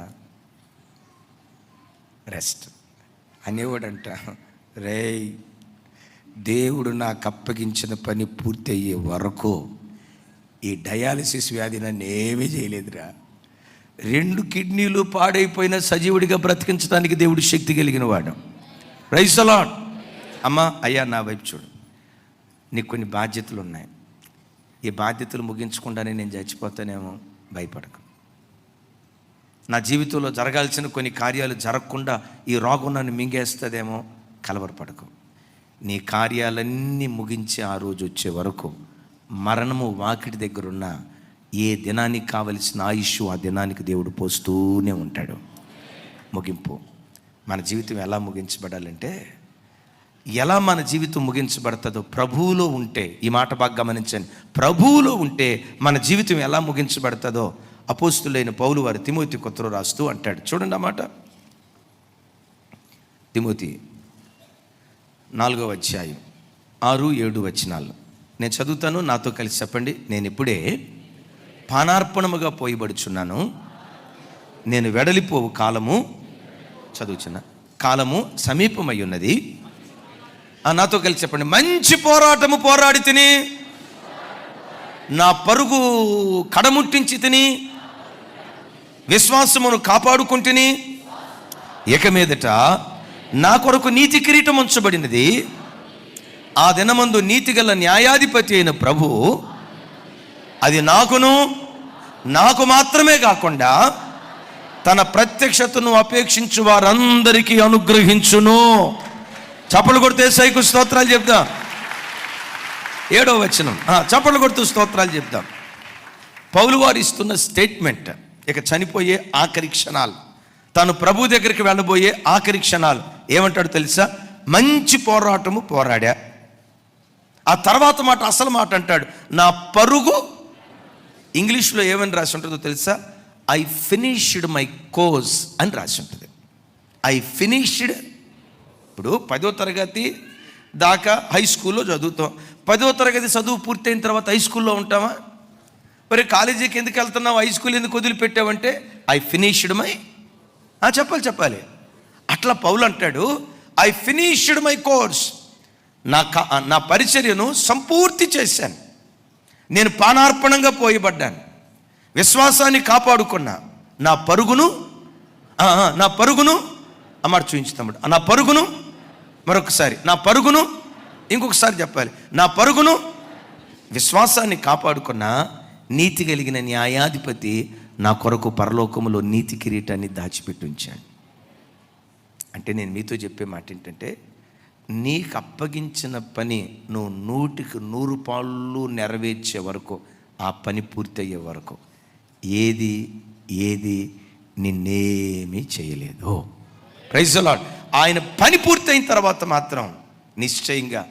రెస్ట్ అనేవాడంట. రేయ్, దేవుడు నాకు అప్పగించిన పని పూర్తి అయ్యే వరకు ఈ డయాలసిస్ వ్యాధి నన్ను ఏమీ చేయలేదురా. 2 కిడ్నీలు పాడైపోయిన సజీవుడిగా బ్రతికించడానికి దేవుడు శక్తి కలిగిన వాడు. Praise the Lord. అమ్మా, అయ్యా నా వైపు చూడు, నీకు కొన్ని బాధ్యతలు ఉన్నాయి. ఈ బాధ్యతలు ముగించకుండానే నేను చచ్చిపోతానేమో, భయపడకు. నా జీవితంలో జరగాల్సిన కొన్ని కార్యాలు జరగకుండా ఈ రోగం నన్ను మింగేస్తుందేమో, కలవరపడకు. నీ కార్యాలన్నీ ముగించి ఆ రోజు వచ్చే వరకు మరణము వాకిటి దగ్గరున్న ఏ దినానికి కావలసిన ఆయుష్ ఆ దినానికి దేవుడు పోస్తూనే ఉంటాడు. ముగింపు. మన జీవితం ఎలా ముగించబడాలంటే, ఎలా మన జీవితం ముగించబడుతుందో ప్రభువులో ఉంటే, ఈ మాట బాగా గమనించండి, ప్రభువులో ఉంటే మన జీవితం ఎలా ముగించబడుతుందో అపోస్తులైన పౌలు వారు తిమోతికి ఉత్తరం రాస్తూ అంటాడు. చూడండి ఆ మాట. తిమోతి 4వ అధ్యాయం 6-7 వచనాలు నేను చదువుతాను, నాతో కలిసి చెప్పండి. నేను ఇప్పుడే పానార్పణముగా పోయబడుచున్నాను, నేను వెడలిపోవు కాలము, చదువుచున్నా, కాలము సమీపమై ఉన్నది. నాతో కలిసి చెప్పండి. మంచి పోరాటము పోరాడి తిని, నా పరుగు కడముట్టించి తిని, విశ్వాసమును కాపాడుకుంటుని, ఇక మీదట నా కొరకు నీతి కిరీటం ఉంచబడినది. ఆ దినమందు నీతిగల న్యాయాధిపతి అయిన ప్రభు అది నాకు మాత్రమే కాకుండా తన ప్రత్యక్షతను అపేక్షించు వారందరికీ అనుగ్రహించును. చప్పలు కొడితే యేసయ్యకు స్తోత్రాలు చెప్దాం. 7వ వచనం, చప్పలు కొడుతూ స్తోత్రాలు చెప్దాం. పౌలు వారు ఇస్తున్న స్టేట్మెంట్, ఇక చనిపోయే ఆఖరి క్షణాలు, తాను ప్రభు దగ్గరికి వెళ్ళబోయే ఆఖరి క్షణాలు. ఏమంటాడు తెలుసా? మంచి పోరాటము పోరాడా. ఆ తర్వాత మాట, అసలు మాట అంటాడు, నా పరుగు, ఇంగ్లీష్లో ఏమని రాసి ఉంటుందో తెలుసా? ఐ ఫినిష్డ్ మై కోర్స్ అని రాసి ఉంటుంది. I finished. ఇప్పుడు 10వ తరగతి దాకా హై స్కూల్లో చదువుతాం. 10వ తరగతి చదువు పూర్తయిన తర్వాత హై స్కూల్లో ఉంటామా? మరి కాలేజీకి ఎందుకు వెళ్తున్నావు, హై స్కూల్ ఎందుకు వదిలిపెట్టావంటే ఐ ఫినిష్డ్ మై, చెప్పాలి. అట్లా పౌలు అంటాడు, ఐ ఫినిష్డ్ మై కోర్స్, నా పరిచర్యను సంపూర్తి చేశాను, నేను పానార్పణంగా పోయబడ్డాను, విశ్వాసాన్ని కాపాడుకున్నా, నా పరుగును అమ్మాట చూపించుతాడు. నా పరుగును, మరొకసారి నా పరుగును, ఇంకొకసారి చెప్పాలి, నా పరుగును, విశ్వాసాన్ని కాపాడుకున్నా, నీతి కలిగిన న్యాయాధిపతి నా కొరకు పరలోకములో నీతి కిరీటాన్ని దాచిపెట్టి ఉంచాడు. అంటే నేను మీతో చెప్పే మాట ఏంటంటే, నీకు అప్పగించిన పని నువ్వు 100% నెరవేర్చే వరకు, ఆ పని పూర్తయ్యే వరకు ఏది నిన్నేమీ చేయలేదు. Praise the Lord. ఆయన పని పూర్తయిన తర్వాత మాత్రం నిశ్చయంగా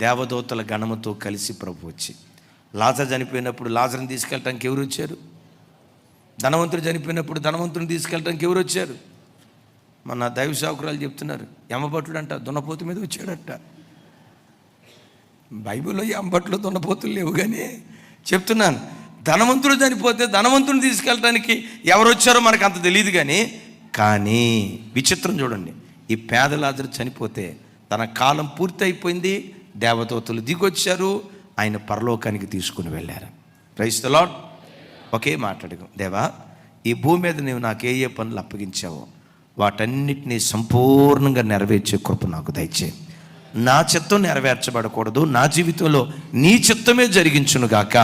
దేవదూతల గణముతో కలిసి ప్రభు వచ్చి, లాజరు చనిపోయినప్పుడు లాజరుని తీసుకెళ్ళటానికి ఎవరు వచ్చారు? ధనవంతుడు చనిపోయినప్పుడు ధనవంతుని తీసుకెళ్ళటానికి ఎవరు వచ్చారు? మన దైవ సేవకురాలు చెప్తున్నారు, యమభటుడు అంట దున్నపోతు మీద వచ్చాడట. బైబిల్లో యమభట్లు దున్నపోతులు లేవు, కానీ చెప్తున్నాను, ధనవంతుడు చనిపోతే ధనవంతుని తీసుకెళ్ళటానికి ఎవరు వచ్చారో మనకు అంత తెలియదు. కానీ విచిత్రం చూడండి, ఈ పేద లాజరు చనిపోతే తన కాలం పూర్తి అయిపోయింది, దేవదూతలు దిగొచ్చారు, ఆయన పరలోకానికి తీసుకుని వెళ్ళారు. Praise the lord. ఒకే మాట్లాడగం, దేవా ఈ భూమి మీద నీవు నాకు ఏ పనులు అప్పగించావో వాటన్నిటినీ సంపూర్ణంగా నెరవేర్చే కృప నాకు దయచేయి. నా చిత్తం నెరవేర్చబడకూడదు, నా జీవితంలో నీ చిత్తమే జరిగించునుగాక.